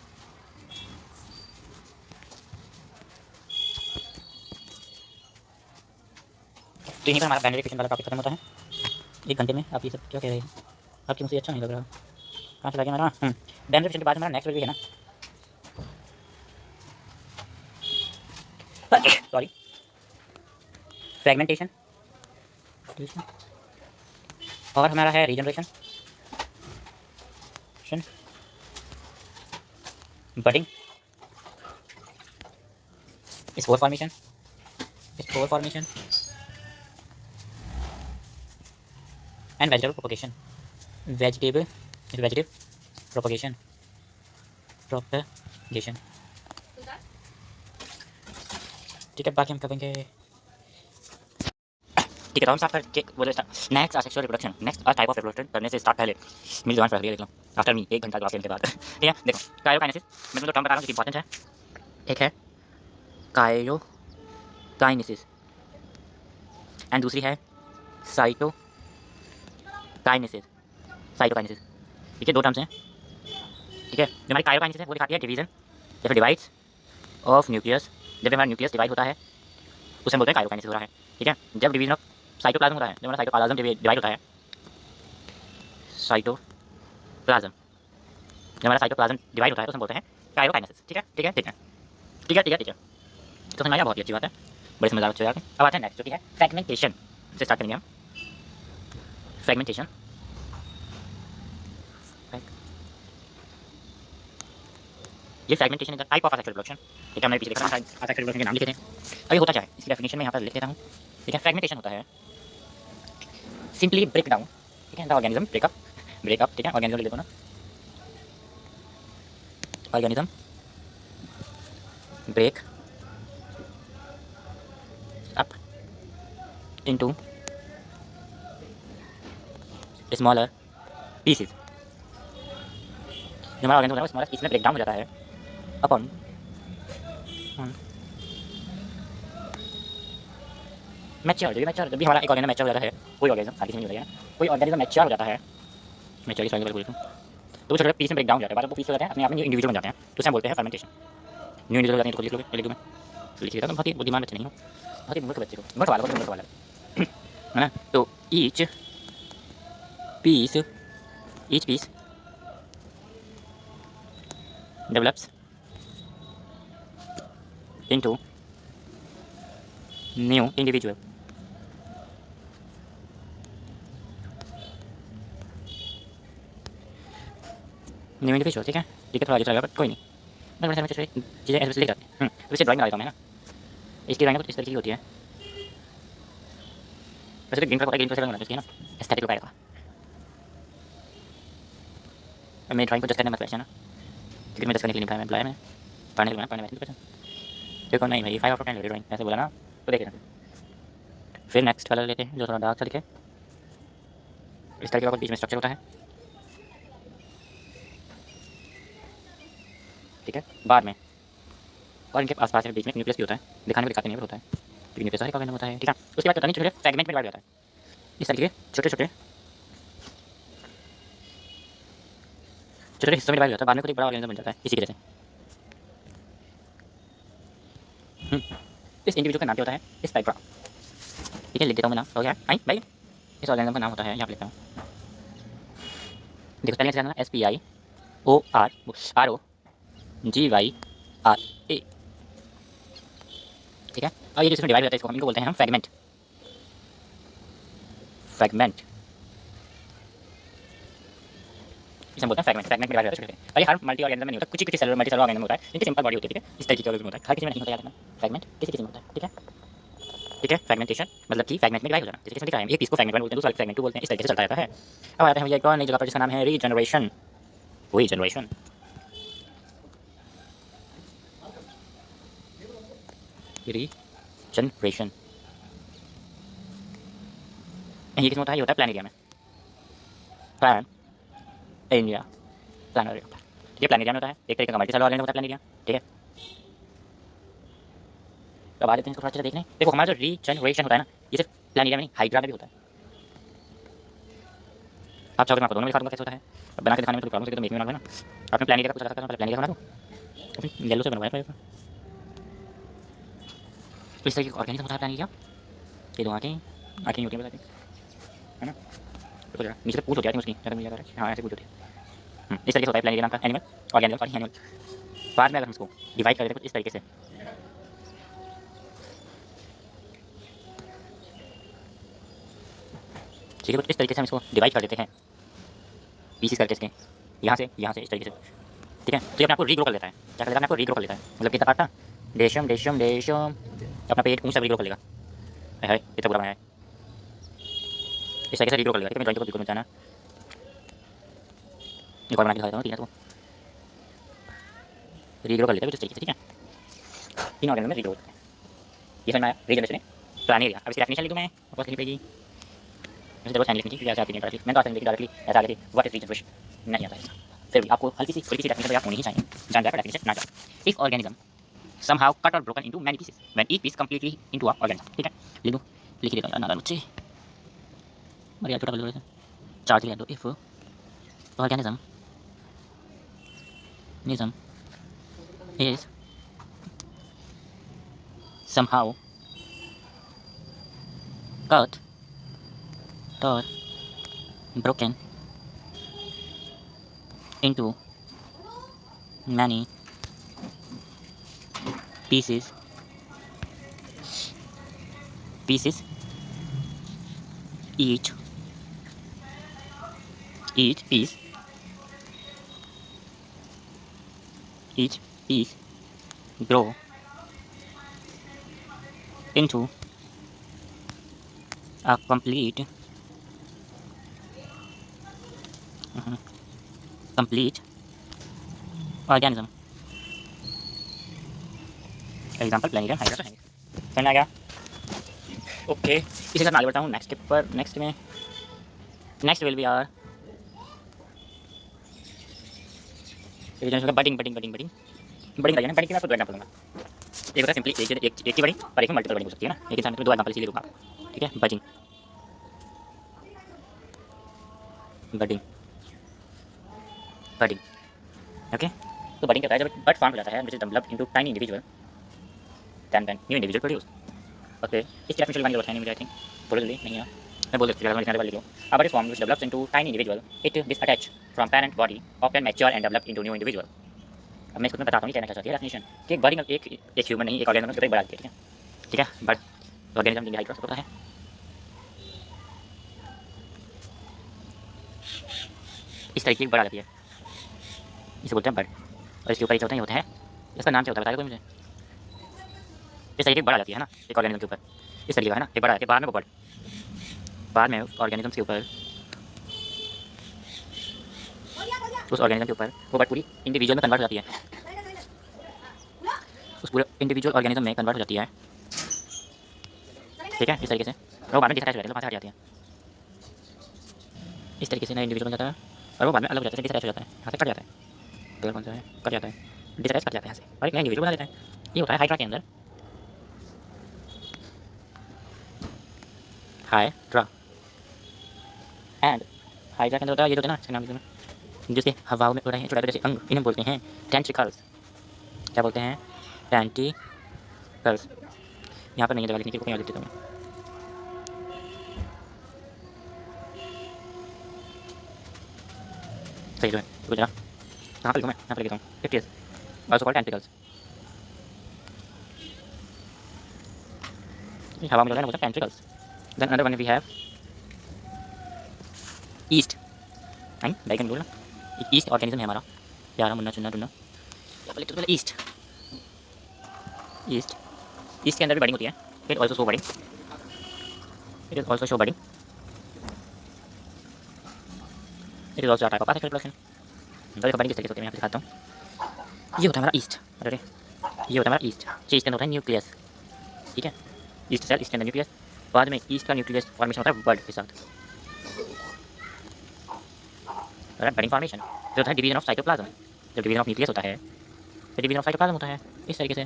तो यहीं पर हमारा बैंड वाला टॉपिक खत्म होता है। 1 घंटे में आप ये सब क्या कह रहे हैं, आपकी मुझे अच्छा नहीं लग रहा। कहाँ चला गया हमारा बैंड के बाद हमारा नेक्स्ट वीडियो है ना, सॉरी, फ्रेगमेंटेशन, और हमारा है regeneration, budding, spore formation, and vegetable propagation, vegetative propagation, ठीक है। बाकी हम करेंगे, ठीक है। तो हम स्टार्ट करके बोले next sexual reproduction, next type of reproduction करने से स्टार्ट पहले मिल जवान पहले देख लो आफ्टर मी 1 घंटा क्लास लेने के बाद, ठीक है। देखो कायोकाइनेसिस, मैं तुमको टर्म बता रहा हूँ जो इंपॉर्टेंट है। एक है कायोकाइनेसिस एंड दूसरी है साइटोकाइनेसिस, ठीक है। 2 टर्म्स हैं, ठीक है। जो हमारी कायोकाइनेसिस है वो दिखाती है डिवीजन या फिर डिवाइड्स ऑफ न्यूक्लियस। जब हमारा न्यूक्लियस डिवाइड होता है उसे हम बोलते हैं कायोकाइनेसिस हो रहा है, ठीक है। जब डिवीजन ऑफ साइटोप्लाज्म होता है, जब हमारा साइटोप्लाज्म डिवाइड होता है, साइटोप्लाज्म जब हमारा साइटोप्लाज्म डिवाइड होता है तो हम बोलते हैं कायोकाइनेसिस, ठीक है। तो समझ आया, बहुत ही अच्छी बात है, बड़े समझदार बच्चे यार। अब आते हैं नेक्स्ट जो कि है फ्रेगमेंटेशन से स्टार्ट करेंगे हम। फ्रेगमेंटेशन, ये fragmentation is the type of asexual reproduction, ठीक है। हमने पीछे देखा था असेक्सुअल रिप्रोडक्शन के नाम लिखे थे। अब ये होता क्या है इसकी डेफिनेशन में यहाँ पर लिख देता हूँ, ठीक है। फ्रेगमेंटेशन होता है सिंपली ब्रेक डाउन, ठीक है, द ऑर्गेनिज्म ब्रेकअप, ठीक है। ऑर्गेनिज्म लिख देता हूँ ना, organism break up into smaller pieces. जो हमारा ऑर्गेनिज्म है वो स्मॉलर पीस में ब्रेक डाउन हो जाता है अपॉन मैच्योर। जब भी हमारा एक ऑर्गेनिज्म मैच्योर हो जाता है, कोई ऑर्गेनिज्म आगे से नहीं हो जाएगा, कोई ऑर्गेनिज्म मैच्योर हो जाता है, मैच्योर की बोलता हूँ, तो वो छोटे पीस में ब्रेक डाउन हो जाता है। बाद वो पीस हो जाते हैं अपने आप में न्यू इंडिविजुअल बन जाते हैं, तो उसे हम बोलते हैं फर्मेंटेशन। न्यू इंडिविजुअल हो जाते हैं तो लिख लोगे, लिख दूँ मैं, लिख देता हूँ। बहुत ही बुद्धिमान बच्चे नहीं हो, बहुत ही मूर्ख बच्चे को, मूर्ख वाला है ना। तो each piece develops into new individual, ठीक है। थोड़ा आगे चला गया, कोई नहीं, मैं बड़े सारे चीज़ें ऐसे लिख जाते हैं। तो इसे ड्राइंग बना देता हूँ मैं ना, इसकी ड्राइंग कुछ इस तरीके की होती है। वैसे तो ग्रीन कलर होता है, ग्रीन कलर से बनाना चाहिए ना, एस्थेटिक लुक आएगा। मैं ड्राइंग को जस्ट करने मत वैसे ना, क्योंकि मैं 10 करने के लिए लिखा है, मैं बुलाया मैं पढ़ने के लिए पढ़ने में देखो नहीं भाई 5 आउट ऑफ 10 ड्राइंग ऐसे बोला ना तो देख लेना। फिर नेक्स्ट कलर लेते हैं जो थोड़ा डार्क सा दिखे, इस तरह का बीच में स्ट्रक्चर होता है, ठीक है। बाद में और इनके आसपास बीच में न्यूक्लियस भी होता है, दिखाने को दिखाते नहीं होता है लेकिन न्यूक्लियस सारे का होता है, ठीक है। उसके बाद होता है छोटे छोटे फ्रेगमेंट में डिवाइड होता है, इस तरीके छोटे छोटे छोटे हिस्सों में डिवाइड होता है, बाद में खुद एक बड़ा ऑर्गेनिज्म बन जाता है इसी तरह से। इस इंडिविजुअल का नाम क्या होता है, इस टाइप का, ठीक है। लिख देता हूँ मैं नाम, हो गया आई भाई। इस ऑर्गेनिज्म का नाम होता है, यहाँ पे लिखता हूँ, देखो स्पेलिंग से SPIOOROGYRA, ठीक है। और ये जिसमें डिवाइड होता है इसको हम इनको बोलते हैं हम फ्रेगमेंट, फ्रेगमेंट इसे बोलते हैं फ्रेगमेंट, फ्रेगमेंट में डिवाइड होता है छोटे। और ये हर मल्टी ऑर्गेनिज्म में नहीं होता, कुछ ही कुछ सेलुलर मल्टी सेलुलर ऑर्गेनिज्म होता है जिनकी सिंपल बॉडी होती है, ठीक है। इस तरीके का ऑर्गेनिज्म होता है, हर किसी में नहीं होता, याद रखना। फ्रेगमेंट किसी किसी में होता है, ठीक है, ठीक है। फ्रेगमेंटेशन मतलब कि फ्रेगमेंट में डिवाइड हो जाना, जैसे दिख रहा है, एक पीस को फ्रेगमेंट बोलते हैं, दूसरा फ्रेगमेंट बोलते हैं, इस तरीके से चलता रहता है। अब आते हैं भैया एक और नई जगह पर जिसका नाम है रीजनरेशन, रीजनरेशन, रीजनरेशन। ये किसमें होता है, ये होता है प्लान एरिया में, प्लान एरिया, प्लान एरिया, ठीक है। प्लान एरिया में होता है, एक तरीके का मल्टी सेलुलर ऑर्गेनिज्म होता है प्लान एरिया, ठीक है। अब आ जाते हैं इसको थोड़ा अच्छे से देखने। देखो हमारा जो रीजनरेशन होता है ना, ये सिर्फ प्लान एरिया में नहीं, हाइड्रा में भी होता है। आप चाहो तो मैं आपको दोनों में दिखा दूंगा कैसे होता है, अब बना के दिखाने में थोड़ी प्रॉब्लम होगी तो मैं एक में बना दूंगा ना। आपने प्लान एरिया का कुछ रखा था, पहले प्लान एरिया बना दो, अपनी येलो से बनवाया था। तो इस तरीके का ऑर्गेनिज्म होता है प्लान एरिया। ये दो आँखें, आँखें होती हैं बताती है ना, देखो जरा नीचे से पूछ होती है उसकी, ज़्यादा मुझे याद आ रहा है, हाँ ऐसे पूछ होती है। इस तरीके से होता है प्लान एरिया नाम का एनिमल, ऑर्गेनिज्म, सॉरी एनिमल। बाद में अगर हम इसको डिवाइड कर देते हैं कुछ इस तरीके से, ठीक है, कुछ इस तरीके से हम इसको डिवाइड कर देते हैं पीसीस करके इसके, यहाँ से इस तरीके से, ठीक है। तो ये अपने आपको रीग्रो कर लेता है, क्या कर लेता है, अपने आपको रीग्रो कर लेता है, मतलब कितना पार्ट था, डेशम डेशम डेशम, अपना पेट ऊँचा रीग्रो कर लेगा, है इतना पूरा बनाया है, इस तरीके से रीग्रो कर लेगा, ठीक है। मैं ड्राइंग को बिल्कुल मत जाना, एक और बना के दिखा देता हूँ, ठीक है। तो रीग्रो कर लेता है कुछ इस तरीके से, ठीक है। तीन ऑर्गेनिज्म में रीग्रो होता है, ये समझ में आया, रीजनरेशन प्लान एरिया। अब इसकी डेफिनेशन लिखूँ मैं, आपको लिखनी पड़ेगी, मुझे जरूरत है लिखने की, ऐसे आती नहीं डायरेक्टली, मैं तो आती डायरेक्टली ऐसा आगे व्हाट इज रीजनरेशन नहीं आता है, फिर भी आपको हल्की सी डेफिनेशन तो आप होनी ही चाहिए, जान जाएगा डेफिनेशन ना जाए। If organism somehow cut or broken into many pieces when each piece completely into a organism, ठीक है। लिख दो, लिख ही देता हूँ यार मुझे, मर यार छोटा कर दो, चार लिख दो। If organism is somehow cut or broken into many pieces each piece grow into a complete organism, example planaria Hydra है। समझ आ गया, ओके। इसी के साथ मैं आगे बढ़ता हूँ नेक्स्ट स्टेप पर। Next will be our budding budding की मैं आपको दो एग्जाम्पल दूंगा। एक होता है सिंपली एक की बडिंग और एक में मल्टीपल बडिंग हो सकती है ना, एक इंसान में दो एग्जाम्पल इसीलिए दूंगा, ठीक है। Budding okay. तो बडिंग क्या होता है, जब बड फॉर्म हो जाता है, which is developed into tiny individual then new individual produce, okay. इस डेफिनेशन लगाने की जरूरत है नहीं मुझे, आई थिंक बोलो जल्दी, नहीं है मैं बोल देता हूँ, लिखने वाले लिखो। A body form which develops into tiny individual, it disattach from parent body, often mature and develop into new individual। अब मैं इसको तुम्हें बताता हूँ कहना क्या चाहती है डेफिनेशन, कि एक बड़ी एक ह्यूमन नहीं, एक ऑर्गेनिज्म को बड़ा दिया, ठीक है, ठीक है। बट ऑर्गेनिज्म जिनकी हाइड्रा होता है, इस तरीके की बड़ा जाती है, इसे बोलते हैं बर्ड। और इसके ऊपर एक होता है, इसका नाम क्या होता है बताएगा कोई मुझे, इस तरीके की बड़ा जाती है ना एक ऑर्गेनिज्म के ऊपर, इस तरीके का है ना, एक बड़ा है, बाद में वो बर्ड, बाद में ऑर्गेनिज्म के ऊपर उस ऑर्गेनिज्म के ऊपर वो बर्ड पूरी इंडिविजुअल में कन्वर्ट हो जाती है, उस पूरे इंडिविजुअल ऑर्गेनिज्म में कन्वर्ट हो जाती है। ठीक है, इस तरीके से वो बाद में डिसअटैच हो जाती है, वहाँ से हट जाती है। इस तरीके से नया इंडिविजुअल बन जाता है और वो बाद में अलग हो जाता है, डिसअटैच हो जाता है, यहाँ से कट जाता है। कलर कौन सा है, कट जाता है, डिसअटैच कट जाता है यहाँ से और एक नया इंडिविजुअल बना देता है। ये होता है हाइड्रा के अंदर। हाइड्रा एंड हाइड्रा के अंदर होता है ये जो होता है ना, इसका नाम जिससे हवाओं में उड़ रहे हैं छोटे जैसे अंग, इन्हें बोलते हैं टेंट्रिकल्स। क्या बोलते हैं, टेंट्रिकल्स। यहाँ पर नहीं है जगह लिखने की, कहीं और लिख देता हूँ मैं। सही जो है रुक जरा, कहाँ पर लिखूँ मैं, यहाँ पर लिखता हूँ, it is also called tentacles. हवा में उड़ रहे हैं, बोलते हैं tentacles. Then another one we have yeast. बैगन बोलना, एक ईस्ट ऑर्गेनिज्म है हमारा, प्यारा मुन्ना चुन्ना टुन्ना। यहाँ पर लिखते पहले ईस्ट। ईस्ट, ईस्ट के अंदर भी बडिंग होती है, it also show budding, it is also show budding, it is also type of asexual reproduction. तो देखो बडिंग किस तरीके से होती है, मैं यहाँ पे दिखाता हूँ। ये होता है हमारा ईस्ट, अरे ये होता है हमारा ईस्ट। ईस्ट के अंदर होता है न्यूक्लियस, ठीक है, ईस्ट सेल, ईस्ट के अंदर न्यूक्लियस। बाद में ईस्ट का न्यूक्लियस फॉर्मेशन होता है बर्ड के साथ, बडिंग फॉर्मेशन जो होता है डिवीजन ऑफ साइटोप्लाज्म। जब डिवीजन ऑफ न्यूक्लियस होता है तो डिवीजन ऑफ साइटोप्लाज्म होता है इस तरीके से।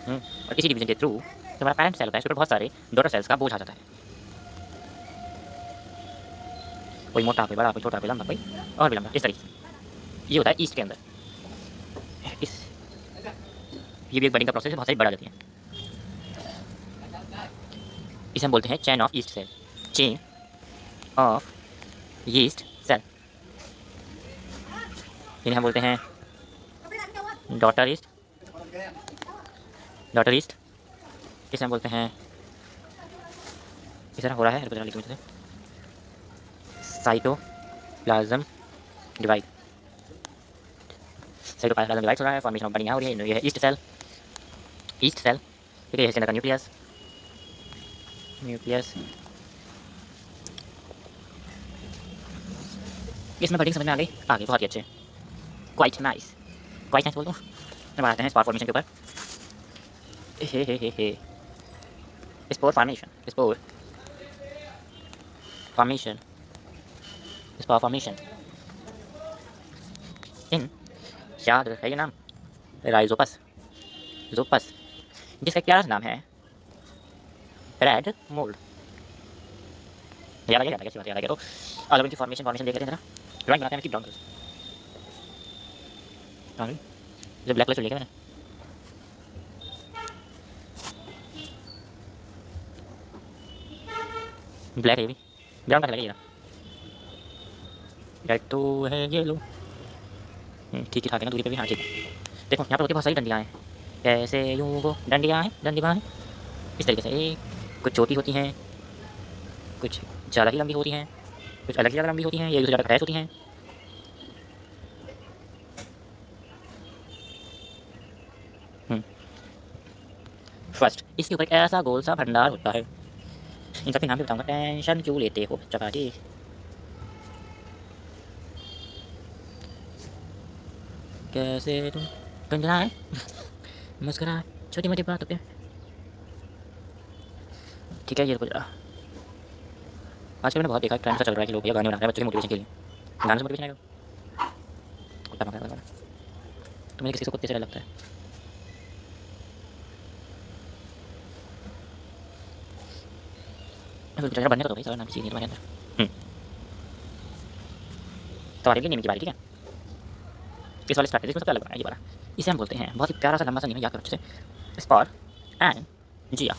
और इसी डिवीजन के थ्रू जो हमारा पैरेंट सेल होता है उसके ऊपर बहुत सारे डॉटर सेल्स का बोझ आ जाता है, कोई मोटा, कोई बड़ा, कोई छोटा, कोई लंबा, कोई और भी लंबा, इस तरीके से। ये होता है ईस्ट के अंदर। इस ये भी एक बडिंग का प्रोसेस है, बहुत सारी बढ़ जाती है। इसे हम बोलते हैं chain of yeast cell, chain of yeast cell. इन्हें हम बोलते हैं डॉटर ईस्ट, डॉटर ईस्ट। इसे हम बोलते हैं, इस तरह हो रहा है, रुको जरा लिखूं इसे, साइटोप्लाज्म डिवाइड। साइटोप्लाज्म डिवाइड हो रहा है, फॉर्मेशन ऑफ बडिंग यहाँ हो रही है। ये है ईस्ट सेल, ईस्ट सेल, ठीक है, इसके अंदर का न्यूक्लियस, न्यूक्लियस। इसमें बडिंग समझ में आ गई, आगे बहुत ही अच्छे, क्वाइट नाइस, क्वाइट नाइस बोल दूँ। मैं बताते हैं स्पॉर फॉर्मेशन के ऊपर। हे spore formation, spore formation, spore formation इन, याद है ये नाम, राइजोपस, जोपस, जिसका एक प्यारा सा नाम है रेड मोल्ड। याद आ गया, कैसी बात याद आ गया। तो अलग की फॉर्मेशन फॉर्मेशन देख लेते हैं जरा, ड्राइंग बनाते हैं इसकी, ब्राउन कलर, जो ब्लैक कलर से लिखा मैंने, ब्लैक है ये भी, ब्राउन कलर लगेगा, रेड तो है ये लो, ठीक ही ठाक है ना दूरी पे भी, हाँ ठीक है। देखो यहाँ पर होती बहुत सारी डंडियाँ हैं, ऐसे यूँ वो डंडियाँ हैं, डंडियाँ हैं इस तरीके से। एक कुछ छोटी होती हैं, कुछ ज़्यादा ही लंबी होती हैं, कुछ अलग ही ज़्यादा लंबी होती हैं, ये एक दूसरे ज़्यादा अटैच होती हैं। फर्स्ट, इसके ऊपर एक ऐसा गोल सा भंडार होता है, इन सबके नाम भी बताऊंगा, टेंशन क्यों लेते हो चपाटी। कैसे तुम गंजना है मुस्कुरा छोटी मोटी बात पे, ठीक है। ये कुछ आजकल मैंने बहुत देखा, ट्रेंड सा चल रहा है कि लोग ये गाने बना रहे हैं बच्चों की मोटिवेशन के लिए, गाने से मोटिवेशन आएगा, कुत्ता भौंका रहा है तो मुझे किसी को कुत्ते से डर लगता है। चल बनने का तो भाई सारा नाम सीनियर तुम्हारे अंदर। तो आगे नेम की बारी, ठीक है। इस वाले स्ट्रैटेजी में सबसे अलग बनाया ये वाला, इसे हम बोलते हैं, बहुत ही प्यारा सा लंबा सा नेम है, याद करो अच्छे से, स्पॉर एंड जिया।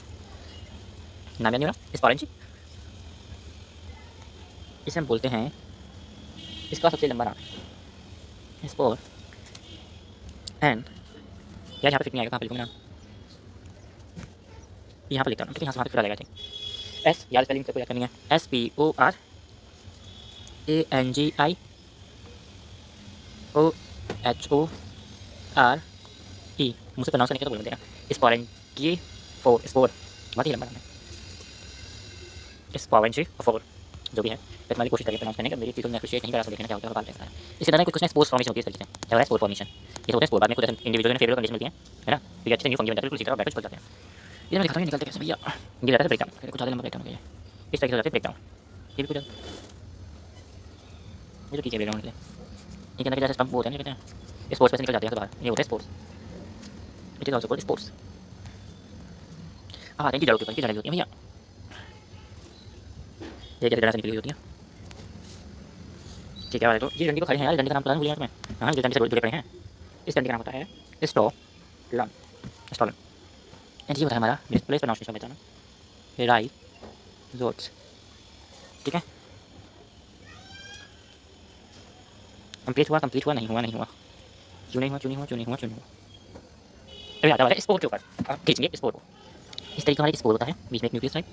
नाम याद नहीं हो रहा, स्पॉर एंड जी, इसे हम बोलते हैं, इसका सबसे लंबा नाम है स्पोर एंड, यार यहाँ पे फिट नहीं आएगा, कहाँ पे लिखूँ नाम, यहाँ पर लिखता हूँ, ठीक है, यहाँ से वहाँ पे फिर आ जाएगा, ठीक। एस, याद स्पेलिंग सबको याद करनी है, SPORANGIORE, मुझसे प्रोनाउंस करने का तो बोल देना, स्पोरेंजी फोर, बहुत ही लंबा नाम है, स्पोरेंजी फोर, जो भी है, फिर हमारी कोशिश करिए प्रोनाउंस करने की, मेरी चीज़ों में अप्रिशिएट नहीं करा तो देखना क्या होता है, बाल रहता है। इसी तरह कुछ ना स्पोर्ट्स फॉर्मेशन होती है, इस तरीके से क्या होता है स्पोर्ट फॉर्मेशन, ये होता है स्पोर्ट, बाद में कुछ इंडिविजुअल में फेवरेट कंडीशन मिलती है ना, तो ये अच्छे से न्यू फंगी बन जाते हैं, बिल्कुल इसी तरह बैकवर्ड चल जाते हैं। ये मैं दिखाता हूँ निकलते कैसे भैया, ये रहता है ब्रेकडाउन, कुछ ज़्यादा लंबा ब्रेकडाउन हो गया, इस तरीके से हो जाते हैं ब्रेकडाउन, ये भी कुछ ये जो खींचे ब्रेकडाउन के लिए, इनके अंदर जैसे स्टंप होते हैं, कहते हैं स्पोर्ट्स में से निकल जाते हैं बाहर, ये होता है sports, it is also called sports. हाँ इनकी जड़ों के ऊपर की जड़ें होती हैं भैया, ये जैसे जड़ा से निकली हुई होती है, ठीक है। तो ये डंडी को खड़े हैं यार, डंडी का नाम पता नहीं भूलिए तुम्हें, हाँ जो डंडी से जुड़े पड़े हैं, इस डंडी का नाम होता है स्टॉलन, स्टॉलन। एंड ये होता है हमारा प्लेस प्रोनाउंसिएशन में जाना, राइजोट्स, ठीक है। कंप्लीट हुआ नहीं हुआ, क्यों नहीं हुआ। अभी आता है स्पोर्ट के ऊपर, आप खींचेंगे स्पोर्ट को, इस तरीके का हमारा स्पोर्ट होता है, बीच में एक न्यूक्लियस टाइप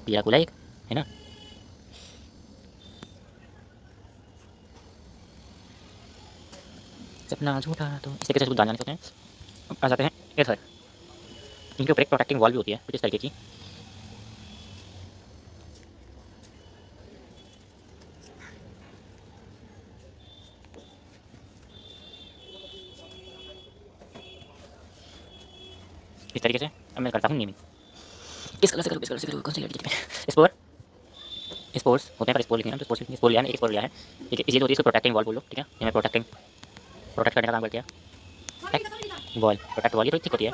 पीला गोला एक है ना, सपना झूठा, तो इस तरीके से कुछ जान सकते हैं। अब आ जाते हैं एथर, इनके ऊपर एक प्रोटेक्टिंग वॉल भी होती है कुछ इस तरीके की, इस तरीके से। अब मैं करता हूँ नेमिंग, किस कलर से करूँ कौन सी लड़की स्पोर्ट, स्पोर्ट्स होते हैं पर स्पोर्ट लिखना, तो स्पोर्ट लिया है, एक स्पोर्ट लिया है, ठीक है। ये होती है इसको प्रोटेक्टिंग वॉल बोलो, ठीक है, ये मैं प्रोटेक्ट करने का काम करती है वॉल, प्रोटेक्ट वॉल, ये थोड़ी थिक होती है,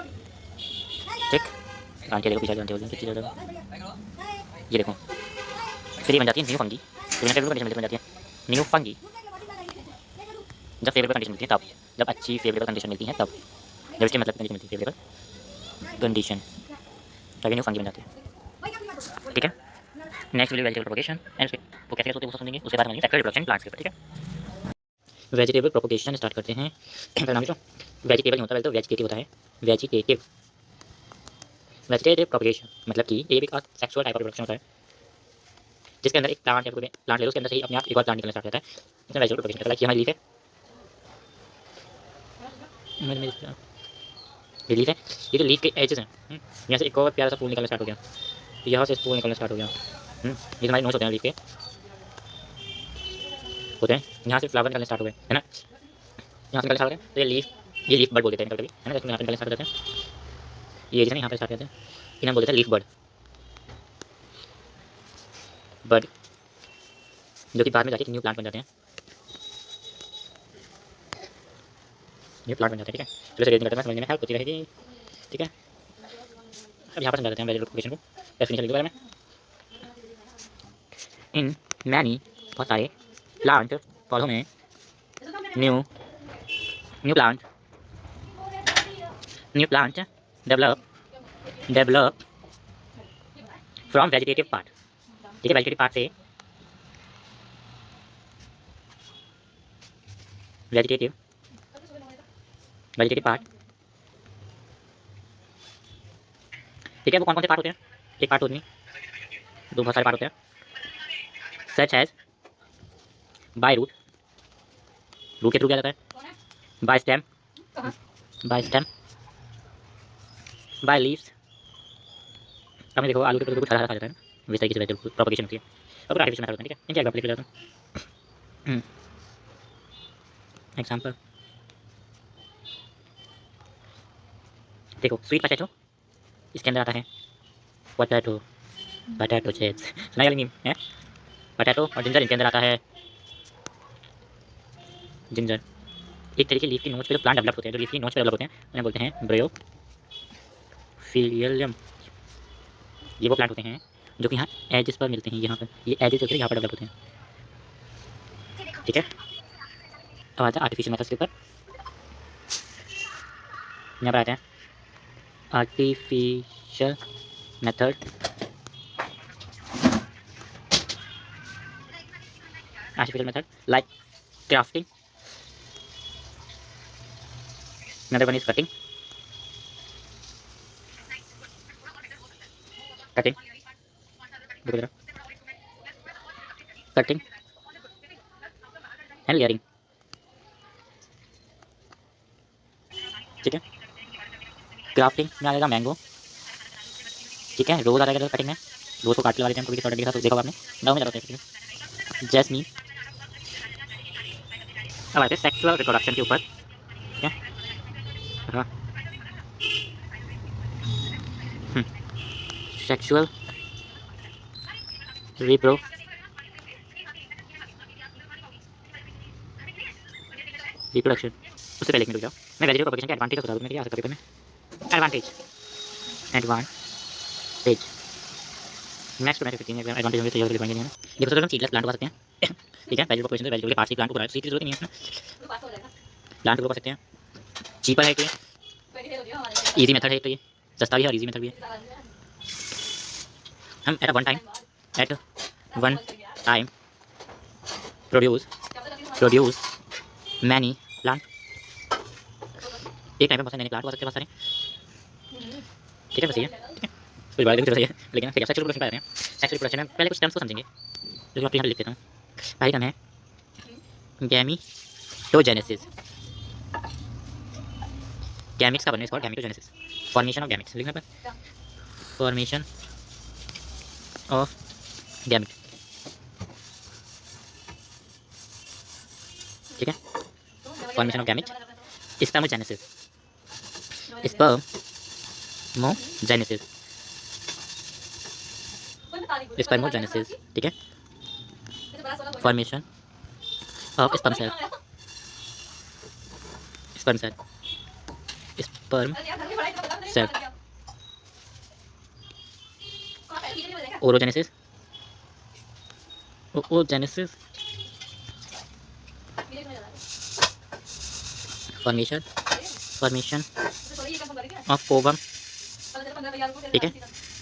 ठीक। आंटी देखो पीछे कितनी ज़्यादा, ये देखो, फिर ये बन जाती है न्यू फंगी, तो फेवरेट कंडीशन बन जाती है न्यू फंगी, जब फेवरेबल कंडीशन मिलती है तब, जब अच्छी फेवरेबल कंडीशन मिलती है तब, जब इसके मतलब कंडीशन मिलती है फेवरेबल कंडीशन, तभी न्यू फंगी बन जाती है, ठीक है। Next will vegetable propagation and वो कैसे होते हैं वो समझेंगे, उसके बाद हम सेक्सुअल रिप्रोडक्शन प्लांट्स के ऊपर, ठीक है। वेजिटेबल प्रोपगेशन स्टार्ट करते हैं, पहला जो वेजिटेबल नहीं होता है तो वेजिटेटिव होता है, वेजिटेटिव प्रोपगेशन मतलब कि ये भी एक सेक्सुअल टाइप ऑफ रिप्रोडक्शन होता है, जिसके अंदर एक प्लांट है, प्लांट ले लो, उसके अंदर से ही अपने आप एक और प्लांट निकलना स्टार्ट होता है, इसमें वेजिटेबल प्रोपगेशन होता है। हमारी लीफ है, ये लीफ है, ये जो लीफ के एजेस हैं, यहाँ से एक और प्यारा सा फूल निकलना स्टार्ट हो गया, यहाँ से फूल निकलना स्टार्ट हो गया, ये हमारे नोट्स होते हैं लीफ के होते हैं, यहाँ से फ्लावर निकलने स्टार्ट हो गए है ना, यहाँ से निकलने स्टार्ट हो गए, तो ये लीफ बर्ड बोल देते हैं कभी है ना, जैसे यहाँ पे निकलने स्टार्ट हो जाते हैं, ये एजेस यहाँ पे स्टार्ट होते हैं, इन्हें बोल देते हैं लीफ बर्ड, जो कि बाद में जाके न्यू प्लांट बन जाते हैं, न्यू प्लांट बन जाते हैं, ठीक है। चलो से समझने में हेल्प होती रहेगी, ठीक है। अब यहाँ पर समझा देते हैं वेजिटेबल प्रोपगेशन को, डेफिनेशन लिख दो में, इन मैनी बहुत सारे प्लांट पौधों में new plant develop from vegetative part, ठीक है। वेजिटेटिव पार्ट से वेजिटेटिव पार्ट, ठीक है। वो कौन कौन से पार्ट होते हैं, एक पार्ट होते नहीं, दो बहुत सारे पार्ट होते हैं, सच एज बाय रूट के थ्रू क्या जाता है, बाय स्टेम बाय लीव्स। अब देखो आलू के पत्ते कुछ हरा खा जाता है ना, इस तरीके से वेजिटेबल प्रोपगेशन होती है, और आर्टिफिशियल मेथड होता है, ठीक है। इनके एग्जांपल लिख लेता हूँ, एग्जांपल देखो, स्वीट पोटैटो इसके अंदर आता है, पोटैटो चिप्स सुना वाली मीम है, पोटैटो और जिंजर इनके अंदर आता है, जिंजर एक तरीके लीफ की नोच पे जो प्लांट डेवलप होते हैं, जो लीफ की नोच पे डेवलप होते हैं, उन्हें बोलते हैं ब्रायोफिलियम। ये वो प्लांट होते हैं जो कि यहाँ एजेस पर मिलते हैं, यहाँ पर ये एजेस होते हैं, यहाँ पर डेवलप होते हैं, ठीक है। अब आता है आर्टिफिशियल मेथड्स के ऊपर, यहाँ पर आते हैं artificial method, like crafting, another one is cutting देखो जरा, कटिंग एंड लेयरिंग, ठीक है। क्राफ्टिंग में आ जाएगा मैंगो, ठीक है। रोज आ जाएगा कटिंग में, रोज को काट के लगा देते हैं, कभी थोड़ा के साथ देखा आपने गाँव में ज़्यादा होता है। जैस्मीन। अब आते हैं सेक्सुअल रिप्रोडक्शन के ऊपर, ठीक है। हाँ, सेक्सुअल रिप्रोडक्शन। उससे पहले एक मिनट रुक जाओ, मैं वेजिटेबल प्रोपगेशन के एडवांटेज बता दूँ मैं क्या आ सकता पेपर में। एडवांटेज नेक्स्ट मैंने 15 एडवांटेज होंगे तो ये लिखवाएंगे नहीं है। देखो सर हम सीडलेस प्लांट उगा सकते हैं ठीक है, वेजिटेबल प्रोपगेशन से वेजिटेबल के पार्ट्स की प्लांट को बनाए, सीड की जरूरत नहीं है इसमें, प्लांट ग्रो कर सकते हैं। चीपर है, इजी मेथड है, तो ये सस्ता भी है और इजी मेथड भी है। हम at one time produce many plant, एक टाइम में बहुत सारे नए प्लांट उगा सकते हैं बहुत सारे, ठीक है। बस ये ठीक है, कुछ बात नहीं है लेकिन ठीक है। सेक्सुअल रिप्रोडक्शन हैं, सेक्सुअल रिप्रोडक्शन में पहले कुछ टर्म्स को समझेंगे जो मैं यहाँ लिख देता हूँ। पहली टर्म है गैमीटोजेनेसिस। गैमिट्स का बनने इसको गैमीटोजेनेसिस, फॉर्मेशन ऑफ गैमिट्स लिखने पर, फॉर्मेशन ऑफ गैमिट, ठीक है। Formation of gamete, spermatogenesis, spermatogenesis, spermatogenesis, ठीक है। Formation of sperm cell, sperm cell, sperm cell, oogenesis, oogenesis, formation of ovum, ठीक है।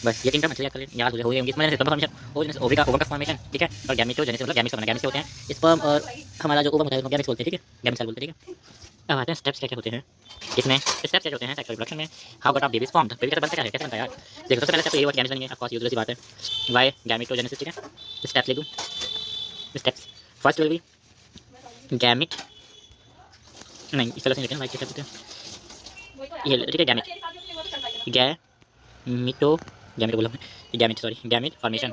बस ये 3 टर्म अच्छे याद कर लें, याद हो जाएंगे। इसमें स्पर्म फॉर्मेशन, ओजेनेसिस ओवी का ओवम का फॉर्मेशन, ठीक है। और गैमीटोजेनेसिस मतलब गैमीट्स का बनना, गैमीट्स होते हैं स्पर्म और हमारा जो ओवम होता है उसको गैमीट्स बोलते हैं, ठीक है, गैमीट सेल बोलते हैं, ठीक है। अब आते हैं स्टेप्स क्या क्या होते हैं इसमें। स्टेप्स क्या होते हैं सेक्सुअल रिप्रोडक्शन में। How got off babies formed, baby कैसे बनता है, कैसे बनता है यार। देखो सबसे पहले स्टेप ये हुआ गैमीट्स बनेंगे, ऑफ कोर्स यूजुअल सी बात है। वाई गैमीटोजेनेसिस, ठीक है। स्टेप्स लिख दूं, steps first will be gamete, नहीं इस तरह से लिखें, वाई के कहते हैं ये, ठीक है। गैमिट बोला मैं, gamete sorry, gamete formation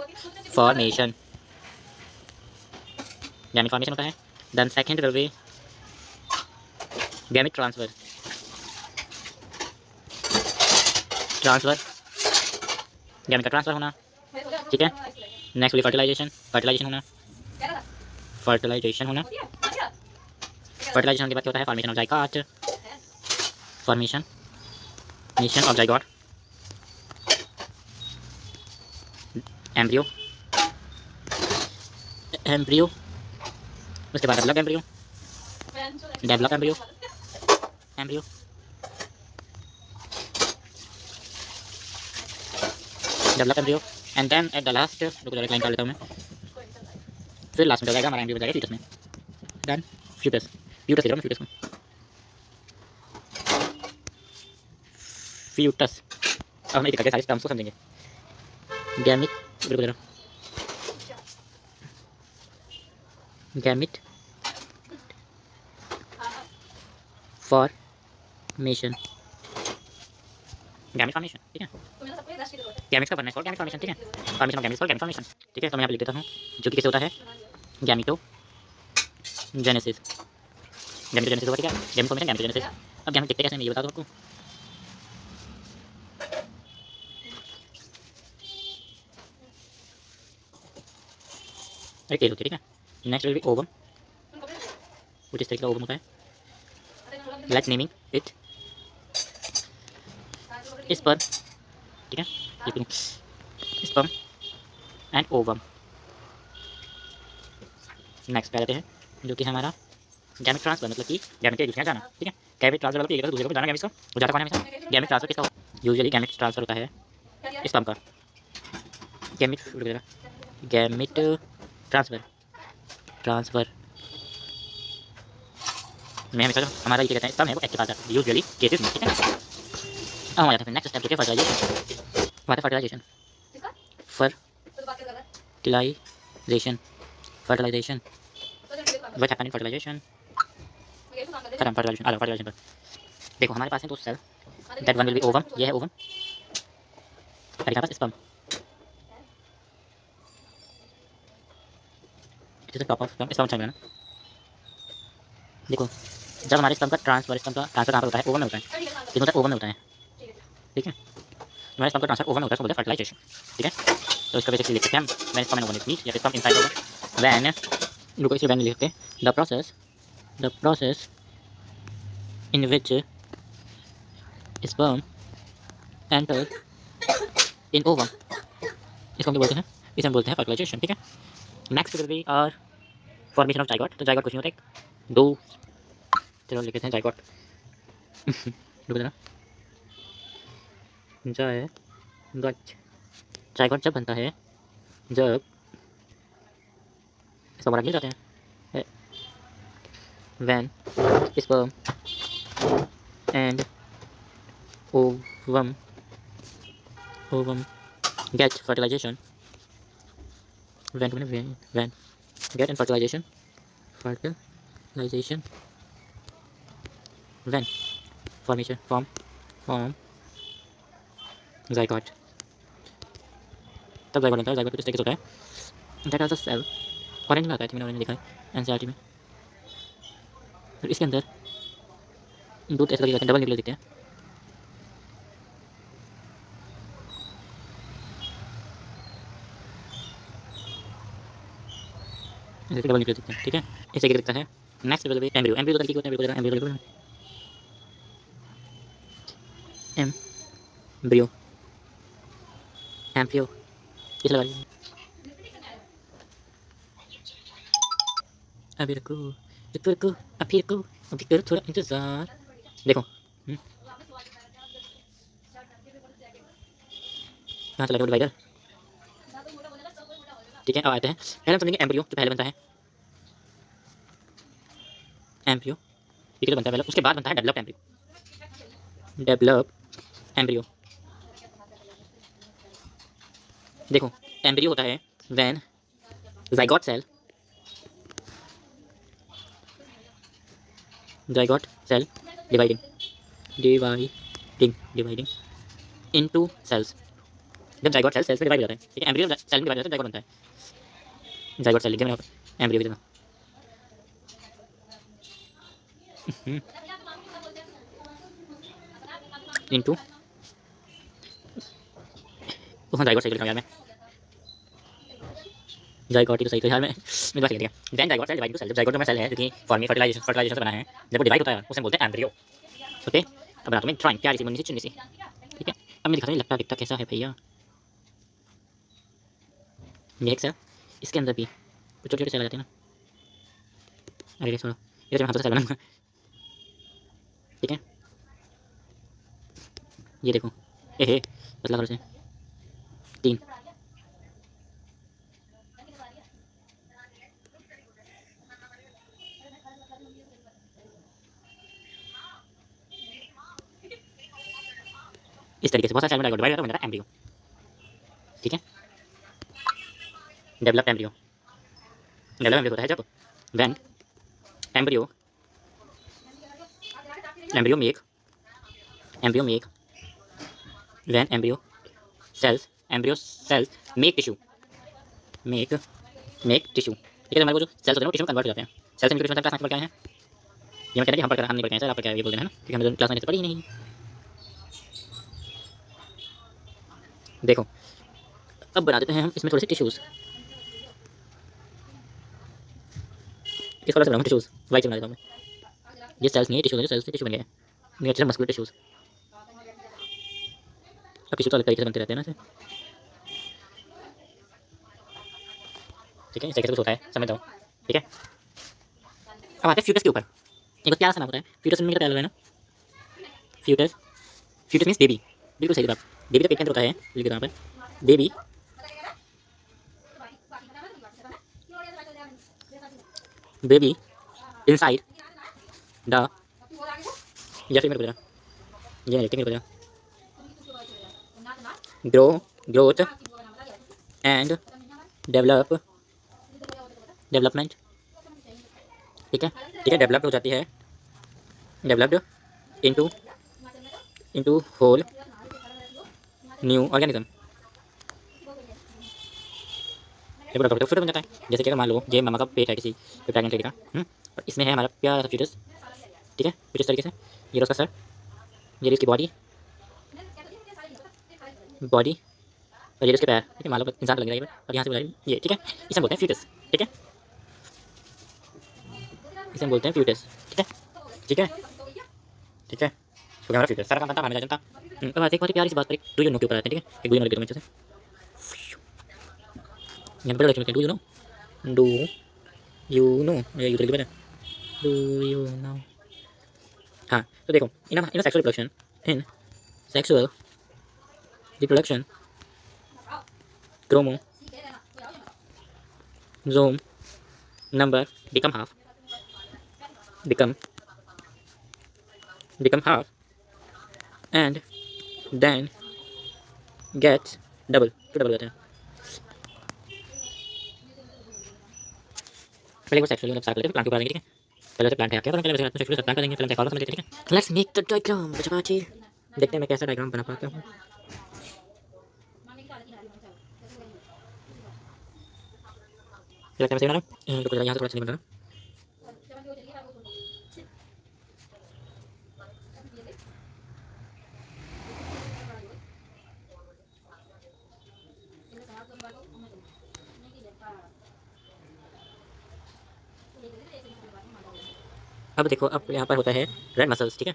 gamete formation होता है। Then second will be gamete transfer gamete का ट्रांसफर होना, ठीक है। नेक्स्ट विल फर्टिलाइजेशन होना, फर्टिलाइजेशन के बाद क्या होता है, formation of zygote, formation of zygote, embryo, उसके बाद develop embryo, and then at the last, रुको जरा लाइन कर लेता हूँ मैं, फिर लास्ट में हो जाएगा हमारा एम्ब्रियो हो जाएगा फीटस में, देन फ्यूटस की तरह फ्यूटस में, फ्यूटस। अब हम एक करके सारे टर्म्स को समझेंगे। गैमिट, रुको जरा, गैमिट फॉर्मेशन, ठीक है। गैमिट्स का बनना है गैमिट फॉर्मेशन, ठीक है। Formation of gametes, gamete formation, ठीक है। तो मैं यहाँ पे लिख देता हूँ जो कि कैसे होता है, गैमिटोजेनेसिस, होगा, ठीक है। Gamete formation, gametogenesis. अब गैमिट दिखते कैसे मैं ये बता दूँ आपको। एक टेल होती है, ठीक है। नेक्स्ट विल बी ओवम, कुछ इस तरीके का ओवम होता है। लेट्स नेमिंग इट स्पर्म, ठीक है, स्पर्म एंड ओवम। नेक्स्ट पे आते हैं जो कि हमारा गैमिट ट्रांसफर, मतलब कि गैमिट एक दूसरे जाना, ठीक है। गैमिट ट्रांसफर मतलब एक दूसरे को जाना, गैमिट्स को वो जाता कौन है हमेशा। गैमिट ट्रांसफर किसका होता है, यूजुअली गैमिट ट्रांसफर होता है स्पर्म का। गैमिट ट्रांसफर में हमेशा जो हमारा ये कहते हैं स्पर्म है वो एक्टिव पार्ट है यूजुअली केसेस में, ठीक है। अब हम आ जाते हैं नेक्स्ट स्टेप जो कि fertilization, fertilization what happen in fertilization, खत्म फर्टिलाइजेशन। आ जाओ फर्टिलाइजेशन पर, देखो हमारे पास है दो cell, that one will be ovum, ये है ओवम, और यहाँ पास स्पर्म, जैसे टॉप ऑफ स्पर्म, स्पर्म अच्छा ना। देखो जब हमारे स्पर्म का ट्रांसफर कहाँ पर होता है, ओवन में होता है। इसमें होता है ओवन में होता है, ठीक है। हमारे स्पर्म का ट्रांसफर ओवन होता है, उसको बोलते हैं फर्टिलाइजेशन, ठीक है। तो इसका बेसिकली लिख सकते हैं हम when sperm and ovum is meet, या स्पर्म इनसाइड ओवन व्हेन, रुको इसे व्हेन लिख सकते हैं, the process in which sperm enter in ovum, इसको हम क्या बोलते हैं, इसे हम बोलते हैं फर्टिलाइजेशन, ठीक है। Next will be our formation of zygote. तो जाइगोट कुछ नहीं होता, एक दो, चलो लिख लेते हैं जाइगोट। रुको जरा, जाइगोट जब बनता है जब इसका मिल जाते हैं when sperm and ovum get fertilization, when get in fertilization when form zygote, तब zygote बनता है। zygote कुछ तरीके से होता है, that has a cell, orange में आता है, मैंने ऑरेंज लिखा है एनसीईआरटी में। फिर इसके अंदर दो ऐसे लगे जाते हैं, डबल न्यूक्लियस दिखते हैं, ऐसे डबल न्यूक्लियस दिखते हैं, ठीक है। इसे क्या दिखता है। Next will B embryo. Embryo तो तरीके होते हैं, एम्ब्रियो एम्ब्रियो इसे लगा लीजिए। अभी रुको अभी करो थोड़ा इंतजार। देखो कहाँ चला गया डिवाइडर, ठीक है। अब आते हैं, पहले हम समझेंगे एम्ब्रियो जो पहले बनता है, एम्ब्रियो ठीक है बनता है पहले, उसके बाद बनता है डेवलप्ड एम्ब्रियो। देखो एम्ब्रियो होता है when zygote cell dividing into cells। जब जाइगोट सेल्स में डिवाइड हो जाता है, ठीक है। एम्ब्रियो सेल में डिवाइड हो जाता है, जाइगोट बनता है। जाइगोट सेल लिख दिया मैंने, एम्ब्रियो की जगह। इनटू वहाँ जाइगोट सेल लिखा यार मैं, जाइगोट ही तो सही था यार, मैं बात दिया। Then zygote cell divide two cell, जब जाइगोट में सेल है जो कि फर्टिलाइजेशन से बना है, जब वो डिवाइड होता है उसे बोलते हैं एम्ब्रियो, ओके। अब बनाता हूँ मैं ड्राइंग प्यारी सी मुन्नी सी चुन्नी सी, ठीक है। अब मैं दिखाता हूँ लगता दिखता कैसा है भैया। ये एक सेल, इसके अंदर भी कुछ छोटे छोटे सेल आ जाते हैं ना, अरे छोड़ो, ये तो मैं हाथों से सेल बनाऊंगा, ठीक है। ये देखो ए पतला करो से 3, इस तरीके से बहुत सारे सेल में डिवाइड होता है, बन जाता है एम्ब्रियो, ठीक है। डेवलप्ड एम्ब्रियो होता है जब when embryo make when embryo cells make tissue, ठीक है। हमारे को जो सेल्स होते हैं वो टिश्यू में कन्वर्ट हो जाते हैं। सेल्स से न्यूक्लियस क्लास में क्या है, ये मैं कहते हैं हम नहीं पढ़ते हैं सर, आप क्या ये बोलते हैं ना, क्योंकि हमने क्लास में पढ़ी ही नहीं। देखो अब बना देते हैं हम इसमें थोड़े से टिश्यूज, इस कलर से बनाऊंगा टिश्यूज, वाइट से बना देता हूँ मैं। ये सेल्स नहीं है, टिश्यूज है, सेल्स से टिश्यू बन गया है, नेचुरल मस्कुलर टिश्यूज। अब टिश्यू तो अलग तरीके से बनते रहते हैं ना, ठीक है। इस तरीके से कुछ होता है, समझ जाओ, ठीक है। अब आते हैं फ्यूटस के ऊपर। एक प्यारा सा नाम होता है फ्यूटस, में क्या लग रहा है ना, फ्यूटस मीन्स बेबी, बिल्कुल सही बात। बेबी तो पेट के अंदर होता है, लिख यहाँ पर बेबी इनसाइड द, या फिर मेरे को ये नहीं लिखते, मेरे को ग्रोथ एंड डेवलपमेंट, ठीक है। डेवलप्ड हो जाती है, developed into whole new organism, reproductive future बन जाता है। जैसे कि अगर मान लो ये मामा का पेट है किसी प्रेगनेंट लेडी का, और इसमें है हमारा प्यारा सा फीटस, ठीक है, कुछ इस तरीके से। ये उसका सर, ये इसकी बॉडी और ये उसके पैर, ठीक है, मान लो इंसान लग रहा है ये, और यहाँ से ये, ठीक है, इसे बोलते हैं फ्यूटस, ठीक है, इसे बोलते हैं फ्यूटस, ठीक है, ठीक है, ठीक है। तो हमारा फ्यूटस सारा काम बनता है, हमें जानता। अब आते एक बहुत ही प्यारी सी बात पर, डू यू नो के ऊपर आते हैं, ठीक है। एक डू यू नो लिख देता हूं यहाँ पर, लिख do you know, do you know, ये यू लिख देता, डू यू नो। हाँ, तो देखो in sexual reproduction, in sexual reproduction chromosome number become half, become half, and then gets double, तो डबल होता है। पहले वो सेक्सुअली मतलब सारा कर लेते हैं, प्लांट के ऊपर आएंगे, ठीक है। पहले से प्लांट है आपके, तो पहले सेक्सुअली प्लांट करेंगे, पहले और समझ लेते हैं, ठीक है। लेट्स मेक द डायग्राम बच्चे, देखते हैं मैं कैसा डायग्राम बना पाता हूँ। लगता है मैं सही बना रहा हूँ, तो यहाँ से थोड़ा अच्छा नहीं बन रहा। अब देखो, अब यहाँ पर होता है रेड मसल्स, ठीक है।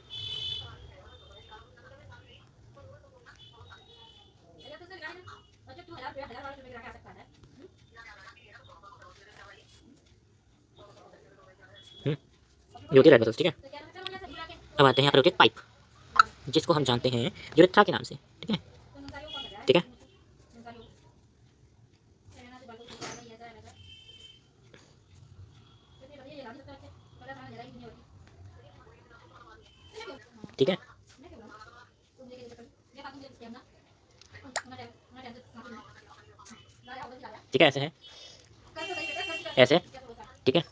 ये होती है रेड मसल्स, ठीक है। अब आते हैं यहाँ पर होती है पाइप, जिसको हम जानते हैं यूरेथ्रा के नाम से, ठीक है, ठीक है। ठीक है, ठीक है, ऐसे है, ऐसे, ठीक है।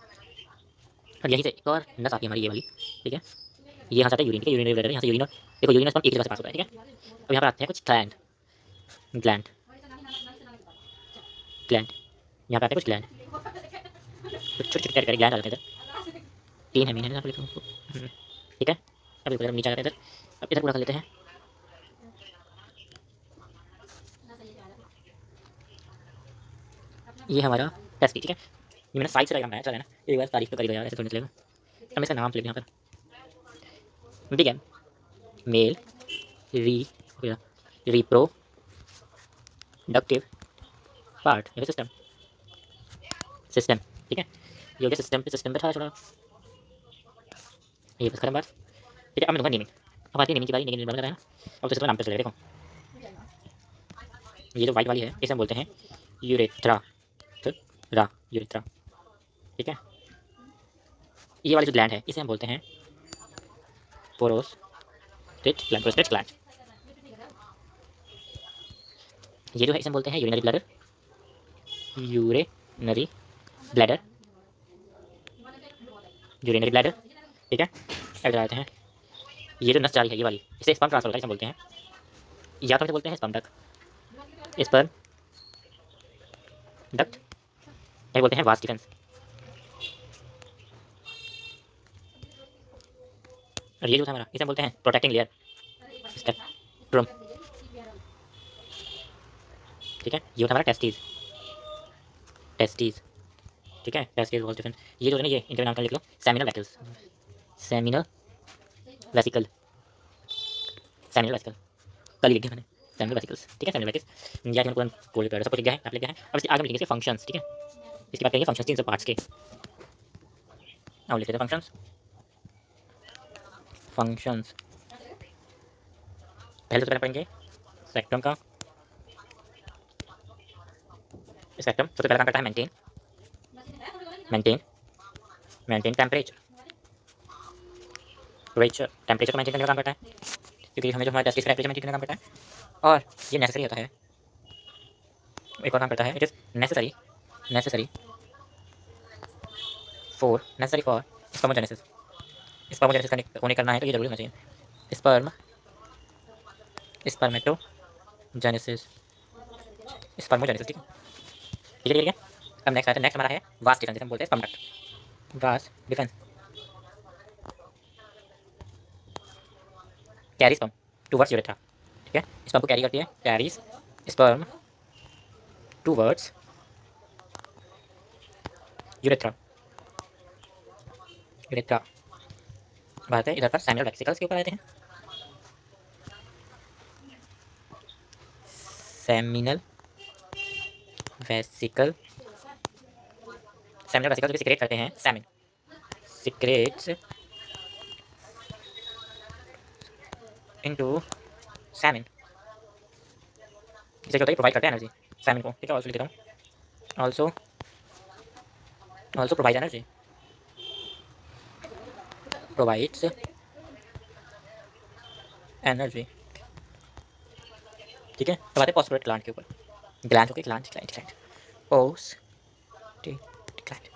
और यहीं से एक और नस आती है हमारी, ये वाली, ठीक है। ये यहाँ से आता है यूरिन, ठीक है, यूरिनरी ब्लैडर, यहाँ से यूरिन, और देखो यूरिन स्पर्म एक जगह से पास होता है, ठीक है। अब यहाँ पर आते हैं कुछ ग्लैंड, ग्लैंड, ग्लैंड, यहाँ पे आते हैं कुछ ग्लैंड, कुछ छोटे छोटे ग्लैंड आ जाते हैं इधर, 3 है, मीन है यहाँ पर लिखा हूँ, ठीक है। अब देखो नीचे आ जाते हैं इधर, अब इधर पूरा कर लेते हैं। ये हमारा टेस्ट, ठीक है। ये मैंने साइड से डायग्राम बनाया, चल है ना, एक बार तारीफ तो करेगा यार, ऐसे थोड़ी चलेगा। अब इसका नाम लिख यहाँ पर, ठीक है, मेल रिप्रोडक्टिव पार्ट, ये सिस्टम, सिस्टम, ठीक है। ये हो गया सिस्टम पे, सिस्टम पे था छोड़ा, ये बस खत्म बात, ठीक है। अब मैं दूंगा नेमिंग, अब आती है नेमिंग की बारी, नेमिंग बन रहा है ना। अब सिस्टम नाम पे चले, देखो ये जो वाइट वाली है इसे हम बोलते हैं यूरेथ्रा, यूरेथ्रा, ठीक है। ये वाली जो ग्लैंड है इसे हम बोलते हैं प्रोस्टेट ग्लैंड, प्रोस्टेट ग्लैंड। ये जो है इसे हम बोलते हैं urinary bladder, urinary bladder, urinary bladder, ठीक है। अब इधर आते हैं, ये जो नस जारी है ये वाली, इसे स्पर्म ट्रांसफर होता है, इसे बोलते हैं, या तो इसे बोलते हैं स्पर्म डक्ट, स्पर्म डक्ट, या बोलते हैं वास डिफेंस। और ये जो था हमारा, इसे बोलते हैं प्रोटेक्टिंग लेयर, स्पेक्ट्रम, ठीक है। ये होता हमारा टेस्टीज, टेस्टीज, ठीक है, टेस्टीज बहुत डिफरेंट। ये जो है ना, ये इनके नाम का लिख लो, seminal vesicles, seminal vesicle, seminal vesicle, कल लिख दिया मैंने, सेमिनल वेसिकल्स, ठीक है, सेमिनल वेसिकल्स, या कि पूरा कोल्ड पेड़ सब कुछ लिख गया है, आप लिख गया है। अब इसके आगे में लिखेंगे फंक्शंस, ठीक है। इसकी बात करेंगे फंक्शंस 300 पार्ट्स के, अब लिख लेते हैं फंक्शंस, फंक्शंस। पहले तो पहले पढ़ेंगे स्पेक्ट्रम का, स्पेक्ट्रम सबसे पहला काम करता है maintain, maintain, maintain temperature, temperature, temperature को मेंटेन करने का काम करता है, क्योंकि हमें जो हमारा टेस्टिस टेम्परेचर मेंटेन करने का काम करता है। और ये नेसेसरी होता है, एक और काम करता है, it is necessary, necessary for, necessary for spermatogenesis, spermatogenesis होने करना है तो ये जरूरी होना चाहिए, स्पर्म, स्पर्मेटोजेनेसिस, स्पर्मोजेनेसिस, ठीक है, ठीक है, ठीक है। अब नेक्स्ट आता है, नेक्स्ट हमारा है वास्ट डिफेंस, जिसे हम बोलते हैं sperm duct. Vast defence carry sperm towards urethra, ठीक है, स्पर्म को कैरी करती है, carries sperm towards urethra, urethra बात है। इधर पर सेमिनल वेसिकल्स के ऊपर आते हैं, सेमिनल वेसिकल, सेमिनल वेसिकल जो सिक्रेट करते हैं सेमिन, सिक्रेट्स इनटू सेमिन, इसे क्या होता है, प्रोवाइड करते हैं एनर्जी सेमिन को, ठीक है, ऑल्सो लिख देता हूँ, also provide energy, provides energy, ठीक है। तो बात है पोस्टोरेट ग्लैंड के ऊपर, ग्लैंड होके gland gland gland post gland,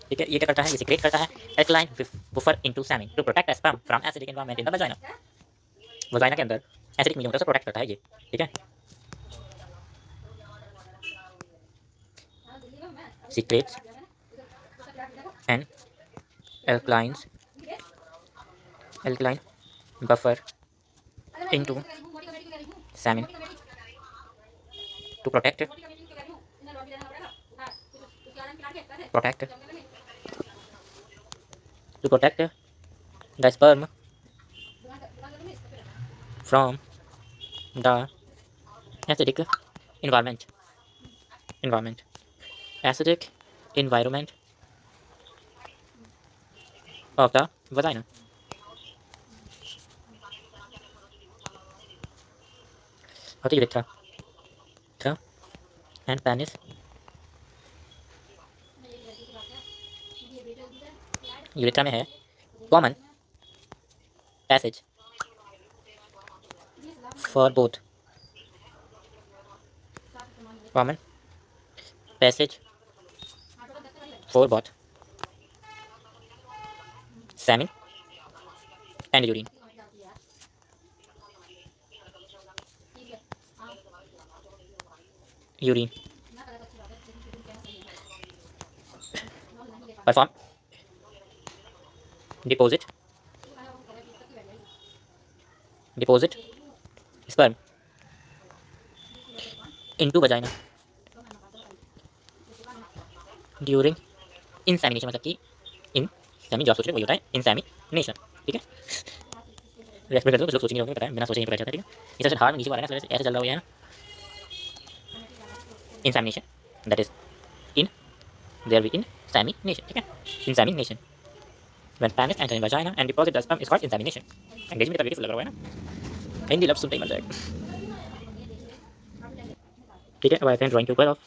ठीक है। ये क्या करता है, ये सिक्रेट करता है alkaline buffer into semen to protect sperm from acidic environment in the vagina, vagina के अंदर एसिडिक मीडियम से प्रोटेक्ट करता है ये, ठीक है। Secrets and alkaline buffer into salmon to protect the sperm from the acidic environment acidic environment of the vagina, of the urethra and penis, urethra में है common passage for both, common passage for both semen and urine, urine perform deposit sperm into vagina during insemination, मतलब कि in semi जो आप सोच रहे वही होता है इंसेमिनेशन, ठीक है। रेस्पेक्ट करते हो कुछ लोग सोचेंगे होंगे, पता है बिना सोचे ही पता चलता है, ठीक है। इस तरह से हार्ड नीचे वाला है ना, ऐसे चल रहा हुआ है ना, insemination that is in their with insemination, ठीक है, insemination when penis enter in vagina and deposit the sperm is called insemination। अंग्रेजी में तो ब्यूटीफुल लग रहा है ना, हिंदी लफ्ज़ सुनते ही मर जाएगा, ठीक है। अब आते हैं ड्राइंग के ऊपर ऑफ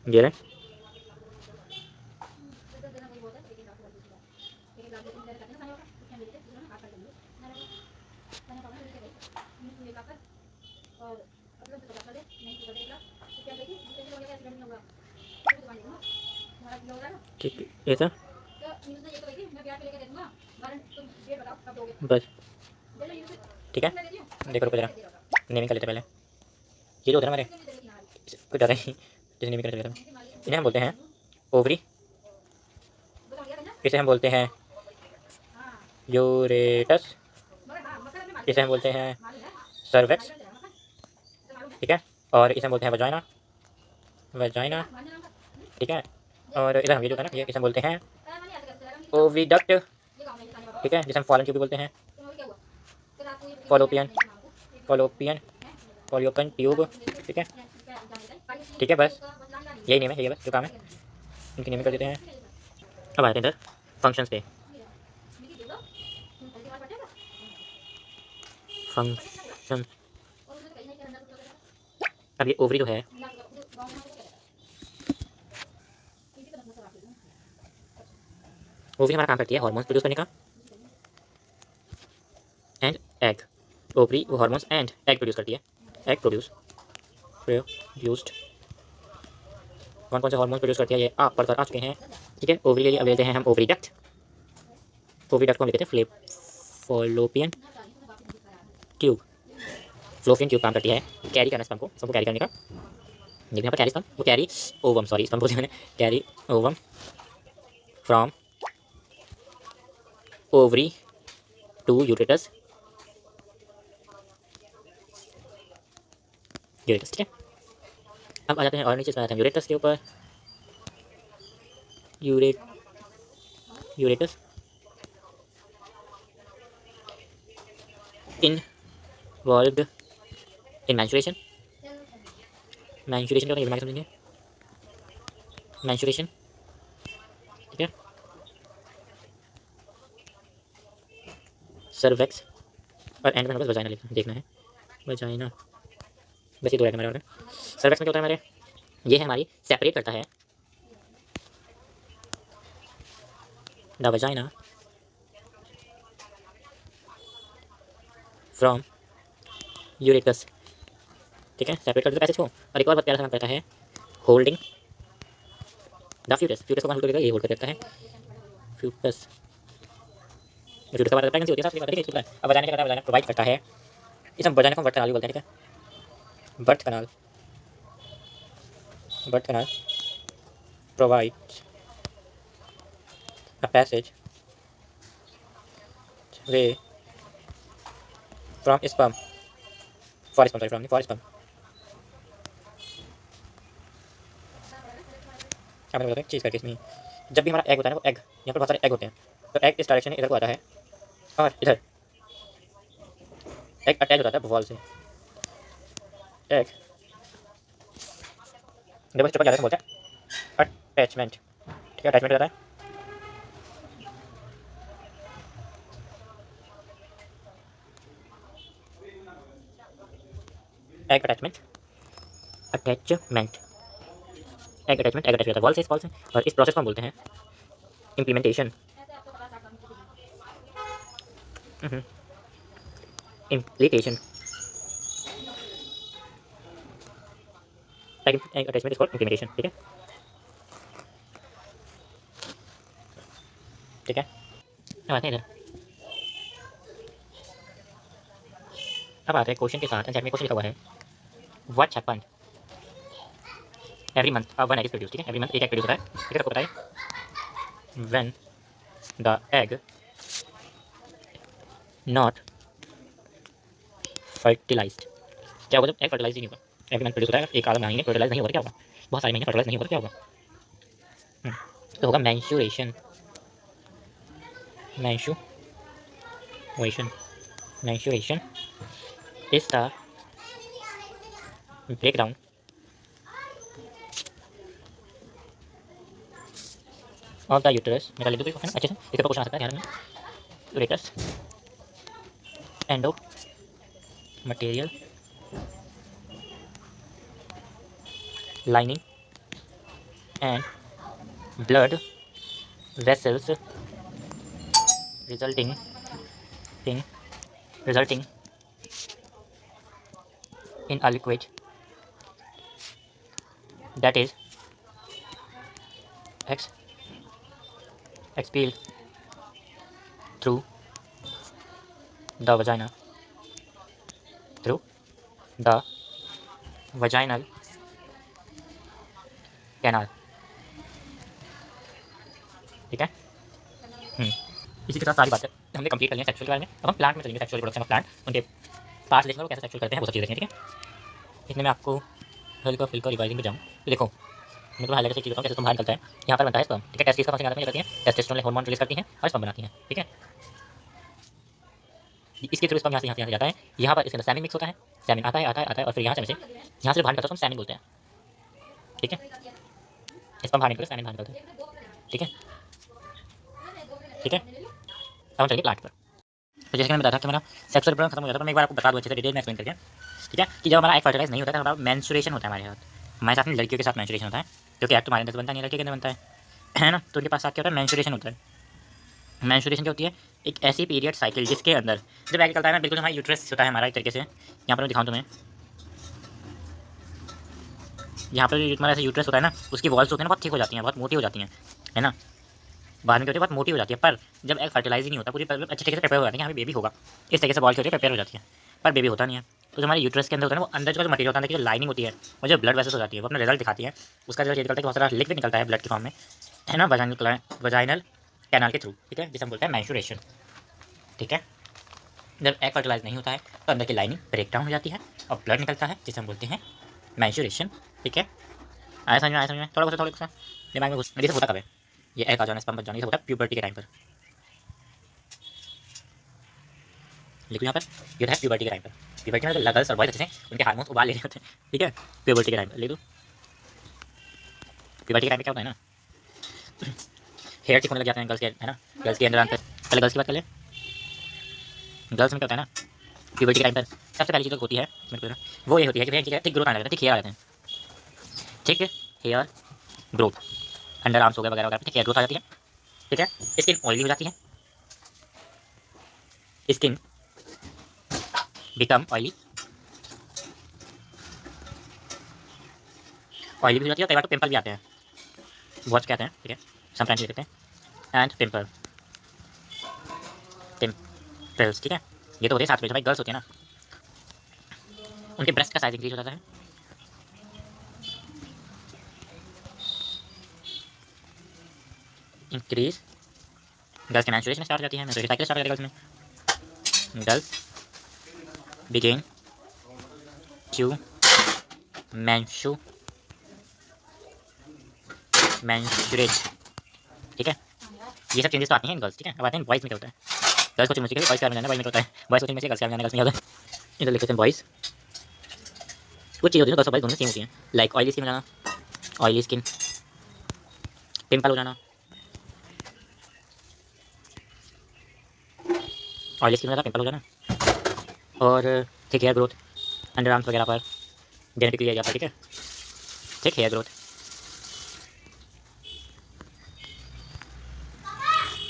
ये रहे, ठीक है, ऐसा बस, ठीक है। देखो रुको जरा, नेमिंग कर लेते पहले, ये जो होता है हमारे कुछ ज़्यादा ही जैसे नेमिंग कर लेते हैं, इन्हें हम बोलते हैं ओवरी, इसे हम बोलते हैं यूरेटस, इसे हम बोलते हैं सर्वेक्स, ठीक है, और इसे हम बोलते हैं वजाइना, ठीक है। और इधर हम ये जो है ना, ये इसे हम बोलते हैं ओविडक्ट, ठीक है, जिसे हम फॉलन ट्यूब भी बोलते हैं, फॉलोपियन ट्यूब, ठीक है, ठीक है। बस यही नेम है, यही बस जो काम है, इनकी नेमिंग कर देते हैं। अब आते हैं इधर फंक्शंस पे, फंक्शन। अब ये ओवरी जो है, ओवरी हमारा काम करती है हार्मोन्स प्रोड्यूस करने का एंड एग। ओवरी वो हार्मोन्स एंड एग प्रोड्यूस करती है। एग प्रोड्यूस्ड कौन कौन से हार्मोन्स प्रोड्यूस करती है ये आप पढ़कर आ चुके हैं। ठीक है, ओवरी के लिए अब लेते हैं हम ओवरी डक्ट। ओवरी डक्ट को हम लेते हैं फॉलोपियन ट्यूब। फ्लोपियन ट्यूब काम करती है कैरी करना स्तंभ को कैरी करने का। देखिए यहाँ पर कैरी स्तंभ, वो कैरी ओवम, सॉरी स्तंभ बोले मैंने, carry ovum from ovary to यूरेटस। यूरेटस ठीक है। अब आ जाते हैं और नीचे बनाते हैं यूरेटस के ऊपर। यूरेटस इन्वॉल्व्ड इन मैंचुरेशन। मैंचुरेशन क्या होता है ये समझेंगे। मैंचुरेशन ठीक है। सर्वेक्स और एंड में बस वजाइना देखना है। वजाइना बस ये दो आइटम हमारे। सर्वेक्स में क्या होता है हमारे, ये है हमारी सेपरेट करता है द वजाइना फ्रॉम यूरेटस। ठीक है, सेपरेट कर देता है पैसेज को। और एक और बहुत प्यारा सा काम करता है होल्डिंग द फ्यूटस। फ्यूटस को कौन होल्ड करेगा, ये होल्ड कर देता है फ्यूटस। फ्यूटस का मतलब प्रेगनेंसी होती है, साफ बात है। अब वजाइना क्या करता है, वजाइना प्रोवाइड करता है, इस वजाइना को बर्थ कनाल भी बोलते हैं। ठीक है, birth canal provides a passage way from sperm for sperm, sorry, from for sperm। अब मैं बताता हूँ एक चीज़ करके इसमें, जब भी हमारा एग होता है ना, वो एग यहाँ पर बहुत सारे एग होते हैं, तो एग इस डायरेक्शन में इधर को आता है और इधर एग अटैच हो जाता है वॉल से। एग जब चिपक जाता है तो बोलते हैं अटैचमेंट। ठीक है, अटैचमेंट हो जाता है। Egg attachment egg attachment, egg attach हो जाता है वॉल से। और इस प्रोसेस को हम बोलते हैं implementation. Implantation. Egg attachment is called implementation. ठीक है, ठीक है। अब आते हैं इधर, अब आते हैं क्वेश्चन के साथ। एंड में क्वेश्चन लिखा हुआ है what happened every month one egg is produce. ठीक है, एवरी मंथ एक एग प्रोड्यूस होता है। ठीक है, आपको बताइए when the egg not fertilized. क्या होगा जब एग फर्टिलाइज नहीं होगा। एवरी मंथ प्रोड्यूस होता है, एक आधा महीने फर्टिलाइज नहीं होगा, क्या होगा, बहुत सारे महीने फर्टिलाइज नहीं होगा, क्या होगा, तो होगा menstruation. Menstruation is the breakdown of the uterus. मेरा लिख दो क्वेश्चन अच्छे से, इसका क्वेश्चन आ सकता है ध्यान में। यूरेटस endometrium lining and blood vessels resulting in a liquid that is expelled through the vaginal canal। ठीक है, इसी के साथ सारी बातें हमने कंप्लीट कर लिया सेक्सुअल के बारे में। अब हम प्लांट में चलेंगे, सेक्सुअल रिप्रोडक्शन ऑफ प्लांट, उनके पार्ट्स देखेंगे, वो कैसे सेक्सुअल करते हैं, वो सब चीज़ देखेंगे। ठीक है, इतने में आपको हल्का फुल्का रिवाइजिंग पे जाऊँ तो देखो, मैं तुम्हें हाईलाइट से चीज़ बताऊँ कैसे तुम्हारा निकलता है। यहाँ पर बनता है स्पर्म। ठीक है, टेस्टिस का फंक्शन करती हैं, टेस्टोस्टेरोन हार्मोन रिलीज करती हैं और स्पर्म बनाती हैं। ठीक है, इसके थ्रू स्पर्म यहाँ से जाता है। यहाँ पर इसके अंदर सैमिन मिक्स होता है, सैमिन आता है और फिर यहाँ से बाहर निकलता है, हम सैमिन बोलते हैं। ठीक है, स्पर्म बाहर निकलता है, सैमिन बाहर निकलता है। ठीक है, ठीक है, अब हम चलेंगे प्लांट पर। तो जैसे कि मैंने बताया था कि मेरा सेक्सुअल रिप्रोडक्शन खत्म हो जाता है, तो मैं एक बार आपको बता दूँ अच्छे से डिटेल में एक्सप्लेन करके, ठीक है, कि जब हमारा एग फर्टिलाइज नहीं होता है तो हमारा मेंस्ट्रुएशन होता है हमारे साथ में लड़कियों के साथ मेंस्ट्रुएशन होता है, क्योंकि एग तो हमारे अंदर से बनता नहीं, लड़के के अंदर बनता है ना। तो उनके पास साथ क्या होता है, मेंस्ट्रुएशन होता है। मेंस्ट्रुएशन क्या होती है, एक ऐसी पीरियड साइकिल जिसके अंदर जब एग निकलता है ना, बिल्कुल हमारा यूट्रस होता है हमारा एक तरीके से, यहाँ पर मैं दिखाऊँ तुम्हें, यहाँ पर जो हमारा ऐसे यूट्रस होता है ना, उसकी वॉल्स होती है ना बहुत थिक हो जाती हैं, बहुत मोटी हो जाती हैं, है ना। बाद में क्या होती है, बहुत मोटी हो जाती है, पर जब एग फर्टिलाइज ही नहीं होता, पूरी अच्छे तरीके से प्रिपेयर हो जाती है, यहाँ पे बेबी होगा, इस तरीके से बॉल की होती है, प्रिपेयर हो जाती है, पर बेबी होता नहीं है। तो जो हमारे यूट्रस के अंदर होता है ना, वो अंदर जो मटेरियल होता है, जो लाइनिंग होती है, वो जो ब्लड वेसल्स हो जाती है, वो अपना रिजल्ट दिखाती है। उसका रिजल्ट ये निकलता है कि बहुत सारा लिक्विड निकलता है ब्लड के फॉर्म में, है ना, वजाइनल कैनाल के थ्रू, ठीक है, जिसे हम बोलते हैं मेंस्ट्रुएशन, ठीक है। जब एग फर्टिलाइज नहीं होता है तो अंदर की लाइनिंग ब्रेक डाउन हो जाती है और ब्लड निकलता है, जिसे हम बोलते हैं मेंस्ट्रुएशन, ठीक है। आया समझ में, आया समझ में, थोड़ा सा दिमाग में घुस। ये सब होता कब है, ये एग आ जाना, स्पर्म बच जाना, ये सब होता है प्यूबर्टी के टाइम पर। लिखो यहाँ पर, ये है प्यूबर्टी के टाइम पर। प्यूबर्टी में जो गर्ल्स और बॉयज होते हैं उनके हार्मोन्स उबाल ले रहे होते हैं, ठीक है, प्यूबर्टी के टाइम पर लिख दो। प्यूबर्टी के टाइम पे क्या होता है ना, हेयर थिक होने लग जाते हैं गर्ल्स के, है ना, गर्ल्स के अंदर। पहले गर्ल्स की बात कर ले। गर्ल्स में क्या होता है ना, प्यूबर्टी के टाइम पर सबसे पहली चीज़ जो होती है मेरे को, वो ये होती है कि भैया थिक ग्रोथ आने लगता है, थिक हेयर आ जाते हैं, ठीक है, हेयर ग्रोथ, अंडर आर्म्स हो गए वगैरह वगैरह, ठीक है, ग्रोथ आ जाती है, ठीक है। स्किन ऑयली हो जाती है, स्किन बिकम ऑयली, ऑयली भी हो जाती है, कई बार तो पिंपल भी आते हैं, बहुत कहते हैं, ठीक है, समटाइम्स लिखते हैं, एंड पिंपल, पिंपल्स, ठीक है। ये तो होते हैं साथ में, जो भाई गर्ल्स होती है ना, उनके ब्रेस्ट का साइज इंक्रीज हो जाता है, इंक्रीज, गर्ल्स की मेंस्ट्रुएशन स्टार्ट हो जाती है, मेंस्ट्रुएशन साइकिल स्टार्ट हो जाती है गर्ल्स में, गर्ल्स बिगिन टू मेंस्ट्रुएट, ठीक है। ये सब चेंजेस तो आती हैं गर्ल्स, ठीक है। अब आते हैं बॉयज़ में क्या होता है। गर्ल्स को चेंज बॉयज़ के बारे में जानना, बॉयज़ में क्या होता है, बॉयज़ को चेंज गर्ल्स के बारे में जानना, गर्ल्स में क्या होता है। इधर लिखते हैं बॉयज़, कुछ चीज़ होती है गर्ल्स और बॉयज़ दोनों सेम होती हैं, लाइक ऑयली स्किन हो जाना, ऑयली स्किन, पिंपल हो जाना, ऑयली स्किन हो जाना, पिंपल हो जाना, और thick hair growth, under arms वगैरह पर जेनेटिकली आ जाता है, ठीक है, थिक हेयर ग्रोथ।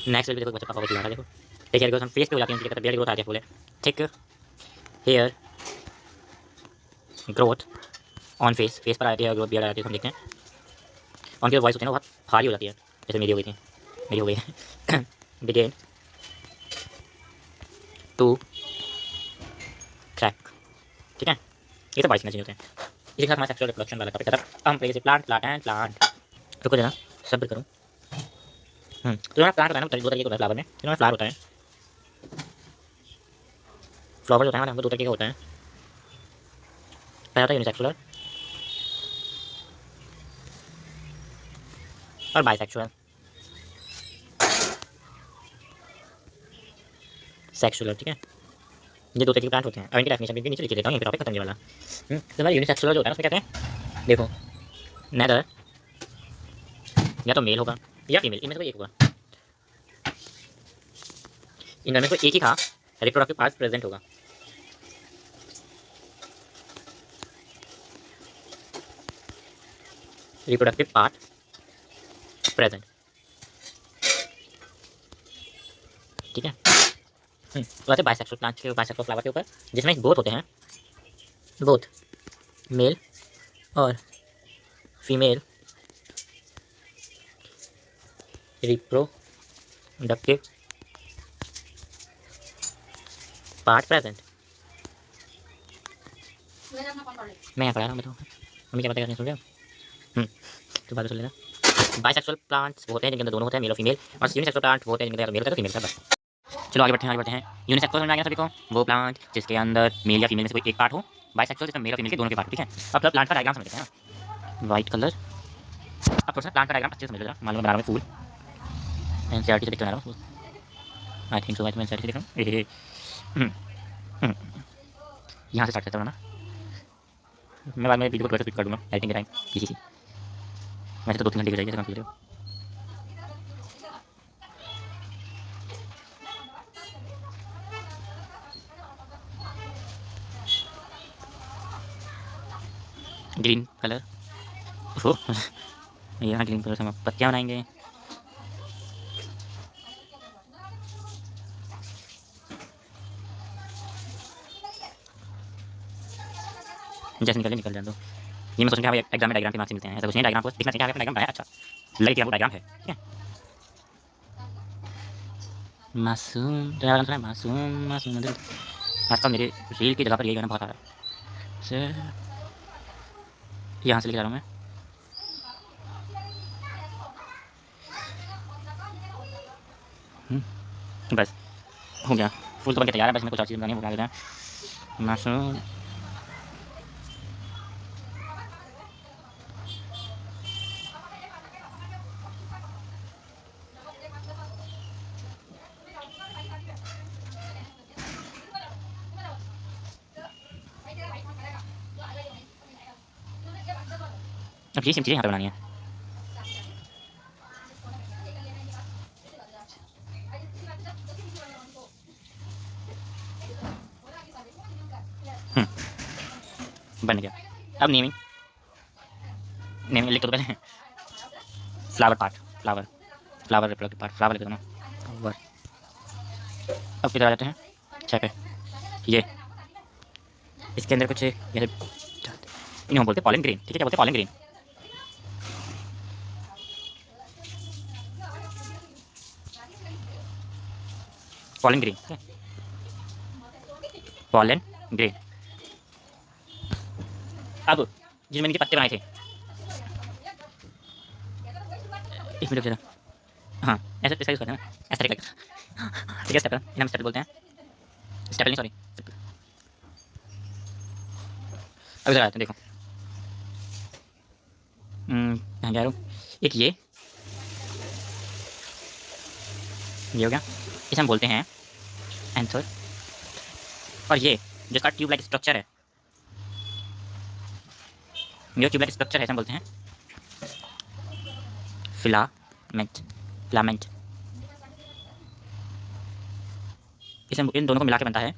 नेक्स्ट भी देखो बच्चा पापा बता देखो, थिक हेयर ग्रोथ हम फेस पे हो जाती है, उनकी बियर्ड ग्रोथ आ जाती है, बोले thick hair growth on face, face पर आ जाती है ग्रोथ, बियर्ड आ जाती है, हम देखते हैं। उनकी वॉइस होती है ना बहुत भारी हो जाती है, जैसे मेरी हो गई थी, मेरी हो गई है बिगेन टू क्रैक, ठीक है। ये तो वॉइस मैसेज होते हैं। इसी के साथ हमारा सेक्सुअल रिप्रोडक्शन वाला टॉपिक खत्म। हम place plant plant and plant, रुको जरा सब्र करूँ। तो हमारा प्लांट होता है ना, दो तरीके का होता है फ्लावर में, जिसमें फ्लावर होता है, फ्लावर होता है हमारे, दो तरीके का होता है। पहला होता है यूनिसेक्सुलर और बाइसेक्सुअल। सेक्सुअल, ठीक है, ये दो तरीके के प्लांट होते हैं। अब इनकी डेफिनेशन भी नीचे लिख देता हूँ, ये टॉपिक खत्म ये वाला। तो हमारा यूनिसेक्सुलर जो होता है ना, उसमें कहते हैं, देखो नेदर या तो मेल होगा या फीमेल, इनमें से कोई एक होगा, इनमें में कोई एक ही था रिप्रोडक्टिव पार्ट प्रेजेंट होगा, रिप्रोडक्टिव पार्ट प्रेजेंट, ठीक है। तो आते बाइसेक्सुअल प्लांट के, बाइसेक्सुअल फ्लावर के ऊपर, जिसमें बोथ होते हैं, बोथ मेल और फीमेल रिप्रोडक्टिव पार्ट प्रेजेंट। मैं यहाँ पढ़ा रहा हूँ, बताओ मम्मी क्या बताया, सुन रहे हो। तो बात सुन लेना। बाइसेक्सुअल प्लांट्स वो होते हैं जिनके अंदर दोनों होते हैं, मेल और फीमेल, और यूनिसेक्सुअल प्लांट वो होते हैं जिनके अंदर मेल होता है तो फीमेल का बस। चलो आगे बढ़ते हैं, आगे बढ़ते हैं। यूनिसेक्सुअल समझ आ गया सभी को, वो प्लांट जिसके अंदर मेल या फीमेल में से कोई एक पार्ट हो। बाइसेक्सुअल जिसमें मेल और फीमेल के दोनों के पार्ट, ठीक है। अब थोड़ा प्लांट का डायग्राम समझ लेते हैं ना, व्हाइट कलर। अब थोड़ा सा प्लांट का डायग्राम अच्छे से समझ लो जरा। मान लो बना रहा हूँ फूल, एनसीईआरटी से लिख के बना रहा हूँ, आई थिंक सो, मैं एनसीईआरटी से लिख रहा हूँ। यहाँ से स्टार्ट करता हूँ ना, मैं बाद में वीडियो को थोड़ा सा स्पीड कर दूँगा एडिटिंग के टाइम किसी की, वैसे तो 2-3 घंटे की जाएगी, ऐसा काम कीजिए। ग्रीन कलर, यहाँ ग्रीन कलर से हम पत्तियाँ बनाएंगे। जैसे निकल जाए तो ये मैं सोचूंगा एग्जाम में डायग्राम के मार्क्स मिलते हैं, ऐसा कुछ नहीं। डायग्राम को दिखना चाहिए, आपने डायग्राम बनाया अच्छा लगे कि वो डायग्राम है, ठीक है। मासूम डायग्राम है, मासूम मासूम दिल। आजकल मेरे रील की जगह पर यही गाना बहुत आ रहा है। यहाँ से लेके जा रहा हूँ मैं। बस हो गया, फूल तो बन के तैयार है, बस मैं कुछ और चीज़ बनानी है, वो बना देते हैं। मासूम अब ये चीज़ें यहाँ पे बनानी है। बन गया। अब नेमिंग लिख तो पहले flower part, flower reproductive part, flower लिख दो ना। अब किधर आ जाते हैं, 6 पे। ये इसके अंदर कुछ इन्हें हम बोलते हैं पॉलन ग्रेन, ठीक है। क्या बोलते हैं? Pollen grain. पॉलन ग्रेन, ठीक है, पॉलन ग्रेन। अब जिसमें मैंने पत्ते बनाए थे, एक मिनट जरा, हाँ ऐसे यूज़ करते हैं ना, ऐसा ठीक है। स्टेपल, हम स्टेपल बोलते हैं, स्टेपल नहीं, सॉरी। अब इधर आते हैं, देखो कहाँ जा रहा हूँ। एक ये हो गया, इसे हम बोलते हैं एंथर। और ये जिसका ट्यूब लाइक स्ट्रक्चर है, जो ट्यूब लाइक स्ट्रक्चर है, हम बोलते हैं फिलामेंट, फिलामेंट। इसे इन दोनों को मिला के बनता है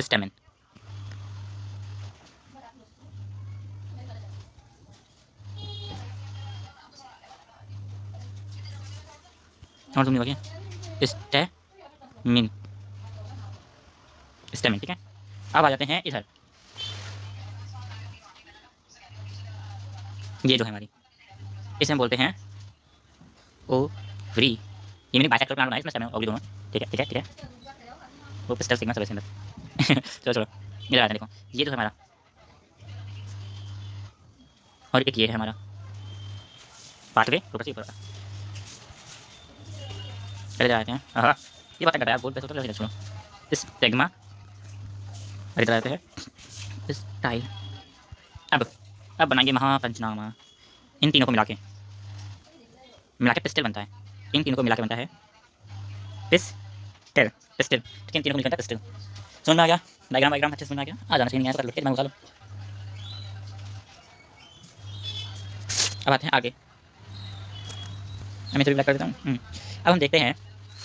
स्टेमन। और तुमने बाकी स्टेमिन, स्टेमिन, ठीक है। अब आ जाते हैं इधर, ये जो है हमारी, इसे हम बोलते हैं ओवरी। ये मैंने बाइसेक्टर प्लांट बनाया, इसमें स्टेमिन ओवरी दोनों, ठीक है, ठीक है, ठीक है। वो पिस्टल सिग्मा सब इसके अंदर चलो चलो इधर आते हैं, देखो ये जो है हमारा, और एक ये है हमारा पाथवे ऊपर से ऊपर। चले जाते हैं, हाँ ये बात कर रहा है, बोल पैसे तो सुनो, स्टेग्मा। और इधर आते हैं स्टाइल। अब बनाएंगे महापंचनामा। इन तीनों को मिला के पिस्टल बनता है। इन तीनों को मिला के बनता है पिस्टल, पिस्टल, ठीक है। इन तीनों को मिलकर बनता है पिस्टल। समझ में आ गया? डायग्राम अच्छे से समझ में आ गया? आ जाना चाहिए, नहीं आया तो कर लो, मैं घुसा लो। अब आते हैं आगे, मैं थोड़ी ब्लैक कर देता हूँ। अब हम देखते हैं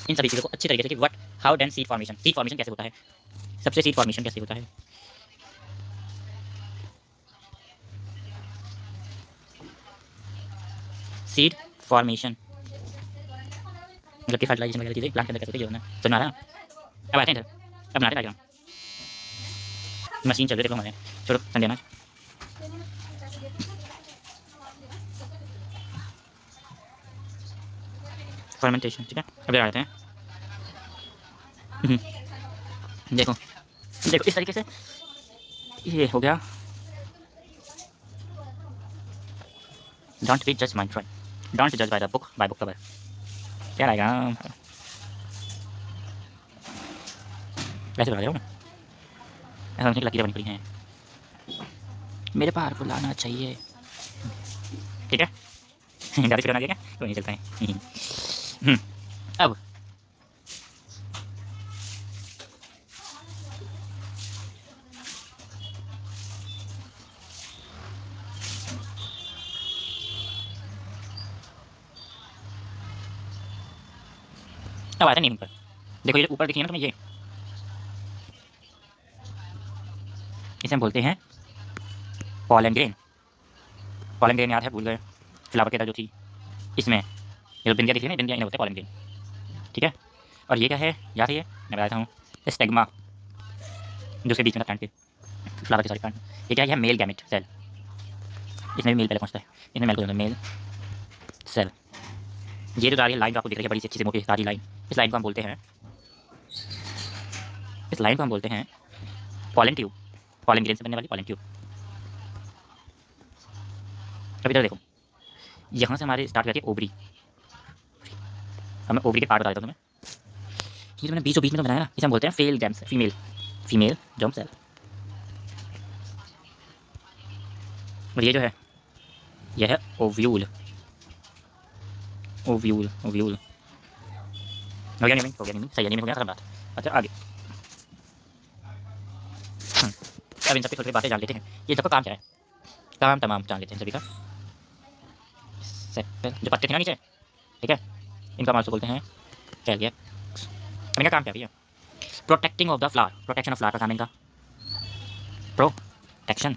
इन सभी चीज़ों को अच्छी तरीके से कि what how done seed formation, seed formation कैसे होता है, सबसे सीड फॉर्मेशन कैसे होता है। सीड फॉर्मेशन मतलब कि फर्टिलाइजेशन वगैरह चीज़ें प्लांट के अंदर कैसे होती है, समझ में आ रहा है? अब आते हैं इधर, अब बनाते हैं डायग्राम। मशीन चल रही है, देखो हमारे, छोड़ो संडे ना। फर्मेंटेशन, ठीक है। अब इधर आते हैं, देखो देखो इस तरीके से ये हो गया। डोंट बी जज माय ट्राई, डोंट जज by the book, bye book cover. क्या आएगा वैसे बना रहे हो ना, ऐसा मुझे लकीरें बनी पड़ी हैं, मेरे पार को लाना चाहिए, ठीक है। ज़्यादा फिर बना दिया क्या, तो नहीं चलता है। अब आते हैं नेमिंग पर। देखो ये जो ऊपर दिखी है ना तुम्हें, ये इसे हम बोलते हैं पॉलन ग्रेन, पॉलन ग्रेन याद है, भूल गए, फ्लावर की तरह जो थी इसमें, ये जो बिंदियाँ दिख रही है ना, बिंदियाँ इन्हें होते हैं पॉलन ग्रेन, ठीक है। और ये क्या है, याद है, ये मैं बताता हूँ, स्टेग्मा जो उसके बीच में था प्लांट के, फ्लावर के सॉरी प्लांट, ये क्या है, मेल गैमेट सेल, इसमें भी मेल पहले पहुँचता है, इसमें मेल को मेल सेल। ये जो दारी लाइन आपको दिख रही है बड़ी सी अच्छी सी मोटी दारी लाइन, इस लाइन को हम बोलते हैं, इस लाइन को हम बोलते हैं पॉलन ट्यूब, पॉलन ग्रेन से बनने वाली पॉलन ट्यूब। अब इधर देखो, यहाँ से हमारे स्टार्ट करके ओवरी, अब मैं ओवरी के पार्ट बता देता हूँ तुम्हें। ये जो मैंने बीचों बीच में तो बनाया ना, इसे हम बोलते हैं fail germ cell, female female germ cell. और ये जो है, यह है ओव्यूल, ओव्यूल ओव्यूल। हो गया नेमिंग, हो गया नेमिंग, सही है, नेमिंग हो गया, खत्म बात। अच्छा आगे, अब इन सबकी छोटी बातें जान लेते हैं, ये सबका काम क्या है, काम तमाम जान लेते हैं सभी का। सेपल जो पत्ते थे ना नीचे, ठीक है, इनका मार्क्स बोलते हैं कैलियक्स। इनका काम क्या भैया, protecting of the flower, protection of flower का काम इनका, प्रोटेक्शन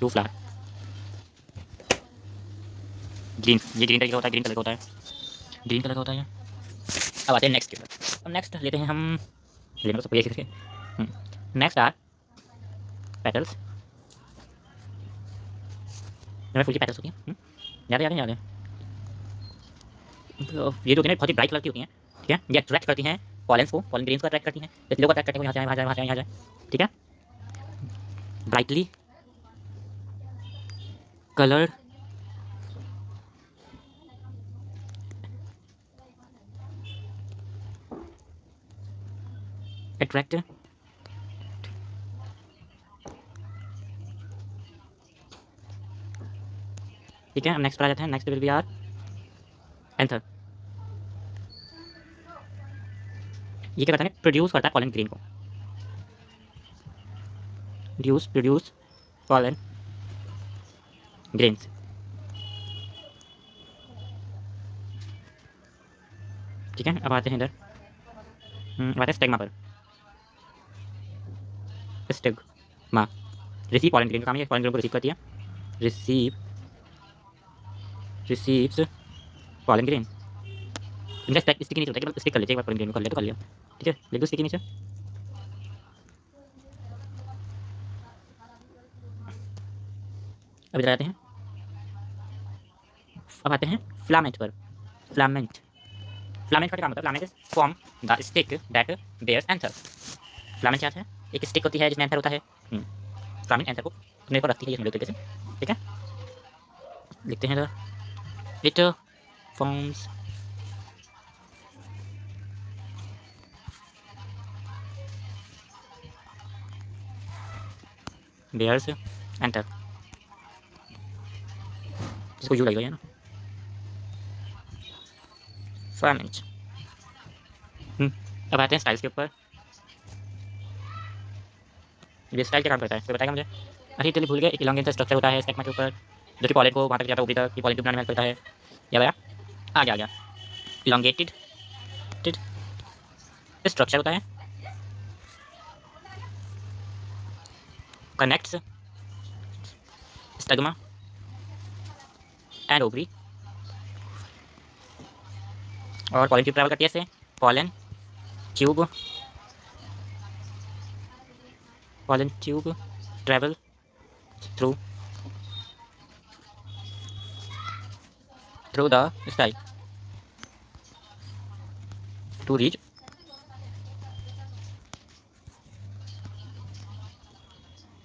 टू फ्लावर। ग्रीन, ये ग्रीन कलर का होता है, ग्रीन कलर का होता है, ग्रीन कलर का होता है। अब आते हैं नेक्स्ट के ऊपर, अब नेक्स्ट लेते हैं हम, लेने को सब ये करके, नेक्स्ट आर पेटल्स, इसमें फूल की पेटल्स होती हैं, याद है याद है याद है। तो ये जो होती है ना बहुत ही ब्राइट कलर की होती हैं, ठीक है, ये अट्रैक्ट करती हैं पॉलेंस को, पॉलन ग्रेन्स को अट्रैक्ट करती हैं, जैसे लोग अट्रैक्ट करते हैं यहाँ जाए वहाँ जाए वहाँ जाए यहाँ जाए, ठीक है। ब्राइटली कलर्ड अट्रैक्ट, ठीक है। हम नेक्स्ट पर आ जाते हैं, next will be our anther. ये क्या करता है, प्रोड्यूस करता है पॉलन ग्रेन को, प्रोड्यूस पॉलन ग्रेन्स, ठीक है। अब आते हैं इधर, आते हैं स्टेग्मा पर, स्टेग्मा रिसीव पॉलन ग्रेन का काम है, पॉलन ग्रेन को रिसीव करती है, रिसीव्स पॉलन ग्रेन। इनका स्टिक नीचे होता है, स्टिक कर लेते हैं, एक बार पॉलन ग्रेन को कर लिया तो कर लिया, ठीक है, लिख दो स्टिक नीचे। अब इधर आते हैं, अब आते हैं फ्लामेंट पर, फ्लामेंट, फ्लामेंट का क्या काम होता है, filament is form the stick that bears anther. Filament क्या है, एक स्टिक होती है जिसमें एंथर होता है, फ्लामेंट एंथर को अपने ऊपर रखती है ये तरीके से, ठीक है। लिखते हैं इधर, इट फॉर्म्स बेयर्स एंटर, जिसको यू लगेगा ना, फ्लामेंट। अब आते हैं स्टाइल्स के ऊपर, ये स्टाइल क्या काम करता है तो बताएगा मुझे। अरे चलिए भूल गए, एक इलांगेशन स्ट्रक्चर होता है स्टेग्मा के ऊपर, जो कि पॉलन को वहाँ तक जाता है ऊपरी तक, कि पॉलन ट्यूब बनाने में हेल्प करता है, याद आया, आ गया इलांगेटेड स्ट्रक्चर होता है, कनेक्ट्स स्टेग्मा एंड ओवरी, और पॉलन ट्यूब ट्रैवल करती है ऐसे, pollen tube travel through the style to reach,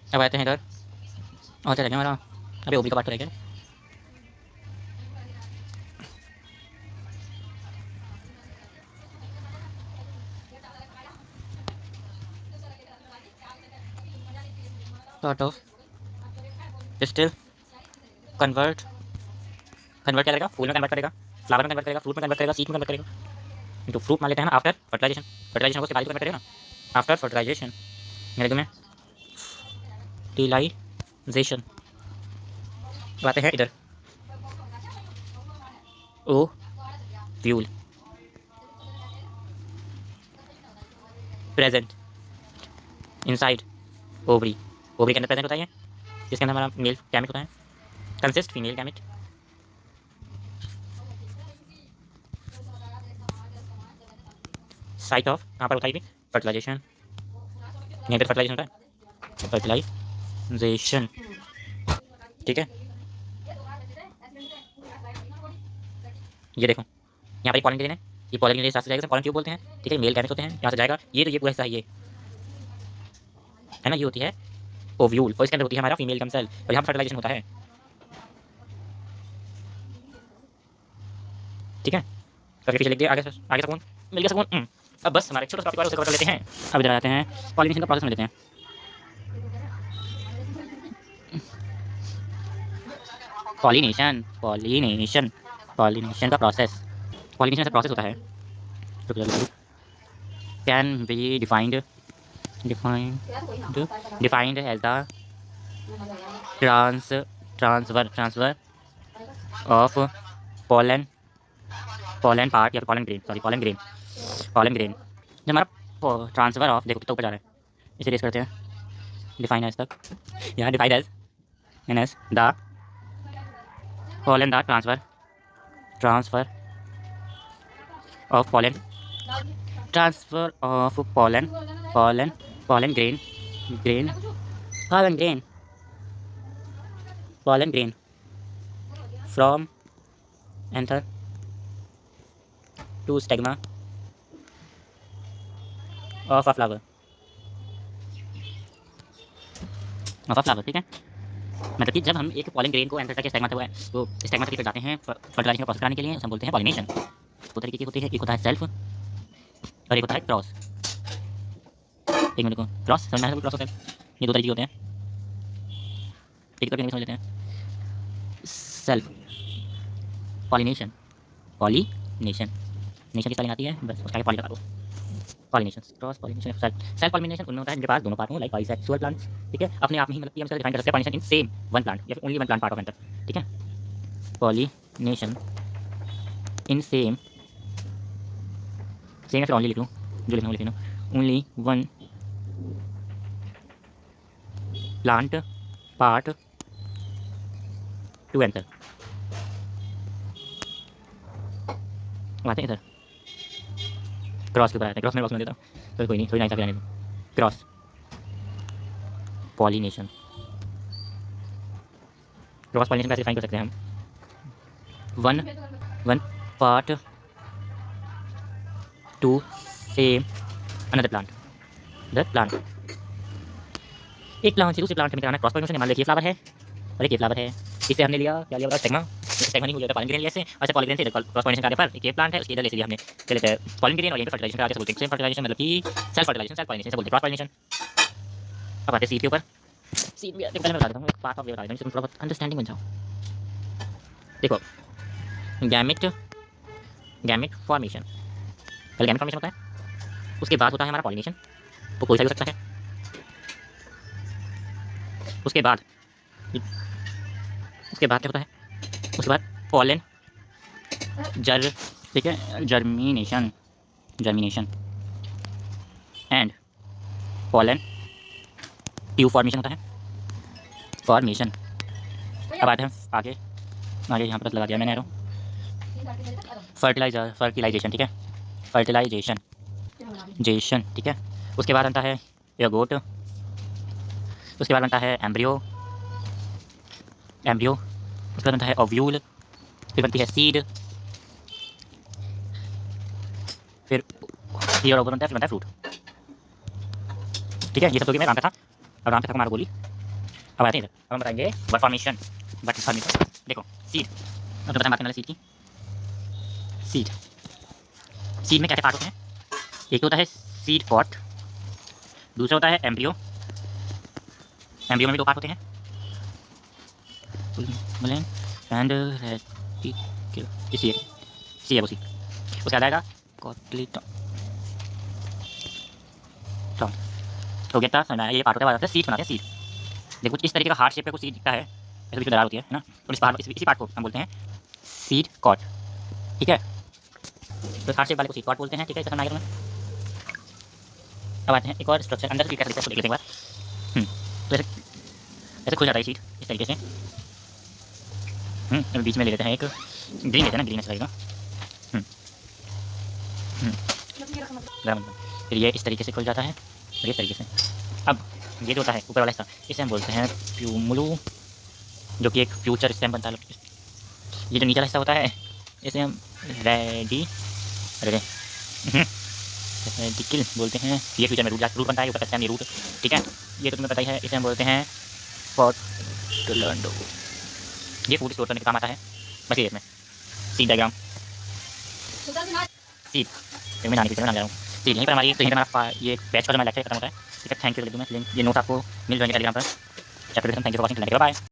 अब आते हैं इधर, और क्या हमारा, अभी ओबी का पार्ट रहेगा, सॉर्ट ऑफ स्टिल कन्वर्ट क्या करेगा, फूल में कन्वर्ट करेगा, फ्लावर में कन्वर्ट करेगा, फ्रूट में कन्वर्ट करेगा, सीड में कन्वर्ट करेगा, तो फ्रूट मान लेते हैं ना, आफ्टर फर्टिलाइजेशन, फर्टिलाइजेशन को कन्वर्ट करेगा ना, आफ्टर फर्टिलाइजेशन, मेरे में फर्टिलाइजेशन। आते हैं इधर, ओ व्यूल प्रेजेंट इनसाइड ओवरी, ओवरी के अंदर प्रेजेंट होता है, जिसके अंदर हमारा मेल गैमेट होता है, consist female gamete. Site of कहाँ पर होता है, फर्टिलाइजेशन, यहीं पर फर्टिलाइजेशन होता है, फर्टिलाइजेशन, ठीक है। ये देखो यहाँ पर एक पॉलन ग्रेन है, ये पॉलन ग्रेन साथ से जाएगा, पॉलन ट्यूब बोलते हैं, ठीक है। मेल गैमेट होते हैं, यहाँ से जाएगा ये, तो ये पूरा हिस्सा ये है ना, ये होती है ओव्यूल, और इसके अंदर होती है हमारा फीमेल गम सेल, और यहाँ फर्टिलाइजेशन होता है, ठीक है। करके पीछे लिख दिया, आगे आगे सकून मिल गया सकून। अब बस हमारे छोटा सा टॉपिक उसे कवर कर लेते हैं। अब इधर आते हैं पॉलिनेशन का प्रोसेस में लेते हैं। पॉलिनेशन पॉलिनेशन पॉलिनेशन का प्रोसेस, पॉलिनेशन ऐसा प्रोसेस होता है can be defined defined as the transfer of pollen pollen part या pollen grain, sorry pollen grain जब हमारा ट्रांसफर ऑफ, देखो कितना ऊपर जा रहा है, इसे रेस करते हैं, डिफाइन एज तक, यहाँ defined as the pollen the transfer of pollen grain from anther to stigma of a flower, ठीक है। मतलब कि जब हम एक पॉलन ग्रेन को एंटर करके स्टेगमा तक, वो स्टेगमा तक जाते हैं फर्टिलाइजेशन का प्रोसेस कराने के लिए, हम बोलते हैं पॉलिनेशन। दो तरीके की होती है, एक होता है सेल्फ और एक होता है क्रॉस। एक मिनट को क्रॉस समझना है, क्रॉस होता है, ये दो तरीके होते हैं, एक करके समझ लेते हैं। सेल्फ पॉलिनेशन, नेशन की स्पेलिंग आती है, बस उसका पॉली लगा दो, pollination, cross pollination, self pollination उनमें होता है जिनके पास दोनों पार्ट हों, लाइक बाइसेक्सुअल प्लांट्स, ठीक है, अपने आप में ही, मतलब कि हम इसका डिफाइन कर सकते हैं pollination in same one plant या फिर only one plant part of enter, ठीक है। पॉलिनेशन इन सेम या फिर ओनली लिख लूँ, जो लिखना लिख लो, only one plant part to enter. आते हैं इधर क्रॉस के ऊपर आते हैं, क्रॉस में बॉक्स में देता हूँ, तो कोई नहीं, थोड़ी नाइस आने दो। क्रॉस पॉलिनेशन, क्रॉस पॉलिनेशन कैसे डिफाइन कर सकते हैं हम, one part two same another plant, एक प्लांट से दूसरे प्लांट में कराना क्रॉस पॉलिनेशन। मान लीजिए फ्लावर है और एक ये फ्लावर है, इसे हमने लिया, क्या लिया बताओ, स्टेगमा नहीं हो जाता, पॉलन ग्रेन ऐसे, अच्छा पॉलन ग्रेन से क्रॉस पॉलिनेशन करने पर एक ये प्लांट है, उसके इधर ले लिया हमने, क्या लेते हैं पॉलन ग्रेन, और यहीं पे फर्टिलाइजेशन करा के बोलते हैं सेम फर्टिलाइजेशन, मतलब कि सेल्फ पॉलिनेशन से बोलते हैं क्रॉस पॉलिनेशन। अब आते हैं सीड के ऊपर, सीड भी पहले मैं बता देता हूँ, एक पार्ट ऑफ वे बता देता हूँ जिससे थोड़ा बहुत अंडरस्टैंडिंग बन जाओ। देखो गैमेट फॉर्मेशन, पहले गैमेट फॉर्मेशन होता है, उसके बाद होता है हमारा पॉलिनेशन, वो कोई सा हो सकता है, उसके बाद क्या होता है, उसके बाद पॉलन ठीक है, germination and pollen tube formation होता है, फॉर्मेशन। अब आते हैं आगे यहाँ पर लगा दिया मैंने एरो, फर्टिलाइजेशन, ठीक है, फर्टिलाइजेशन, ठीक है। उसके बाद बनता है एगोट, उसके बाद बनता है एम्ब्रियो, उसके बाद बनता है ओव्यूल, फिर बनती है सीड, फिर ये और बनता है, फिर बनता है फ्रूट, ठीक है। ये सब तो मैं राम का था, अब राम का था हमारा बोली। अब आते हैं इधर, अब हम बताएंगे बट फॉर्मेशन। देखो सीड, अब बताएं बात करने वाले सीड की। सीड में क्या क्या पार्ट होते हैं, एक होता है सीड पॉट, दूसरा होता है एम्ब्रियो में भी दो पार्ट होते हैं, एंड सी है वो सी, उसके बाद आएगा कॉटलीटॉन, तो क्या था ये पार्ट होता है, सीड बनाते हैं सीड। देखो कुछ इस तरीके का हार्ट शेप का कुछ सीड दिखता है, ऐसे बीच में दरार होती है ना, तो इसी पार्ट को हम बोलते हैं सीड कॉट, ठीक है। तो हार्ट शेप वाले को सीड कॉट बोलते हैं, ठीक है, समझ में। अब आते हैं एक और स्ट्रक्चर अंदर से कैसे दिखता है, देखते हैं एक बार। तो ऐसे खुल जाता है सीट इस तरीके से। अभी बीच में ले लेते हैं एक ग्रीन लेते हैं ना, ग्रीन अच्छा लगेगा। गर्म। फिर ये इस तरीके से खुल जाता है और इस तरीके से। अब ये जो होता है ऊपर वाला हिस्सा, इसे हम बोलते हैं प्यूमुलू, जो कि एक फ्यूचर स्टेम बनता है। ये जो नीचे वाला हिस्सा होता है इसे हम रेडी रेडिकल बोलते हैं। ये फ्यूचर में रूट बनता है, ऊपर का स्टेम ये रूट, ठीक है। ये तो तुम्हें पता ही है, इसे हम बोलते हैं पोर्टलैंडो। ये फूड स्टोर करने का काम आता है, बस ये इसमें सीड डायग्राम सीड मैं जाने जा रहा हूँ सीड यहीं पर हमारी। तो यहीं पर हमारा ये बैच का जो मैं लेक्चर खत्म होता है, ठीक है। थैंक यू लिख दूँ मैं लिंक, ये नोट आपको मिल जाएंगे टेलीग्राम पर। Chapter thank you for watching, bye.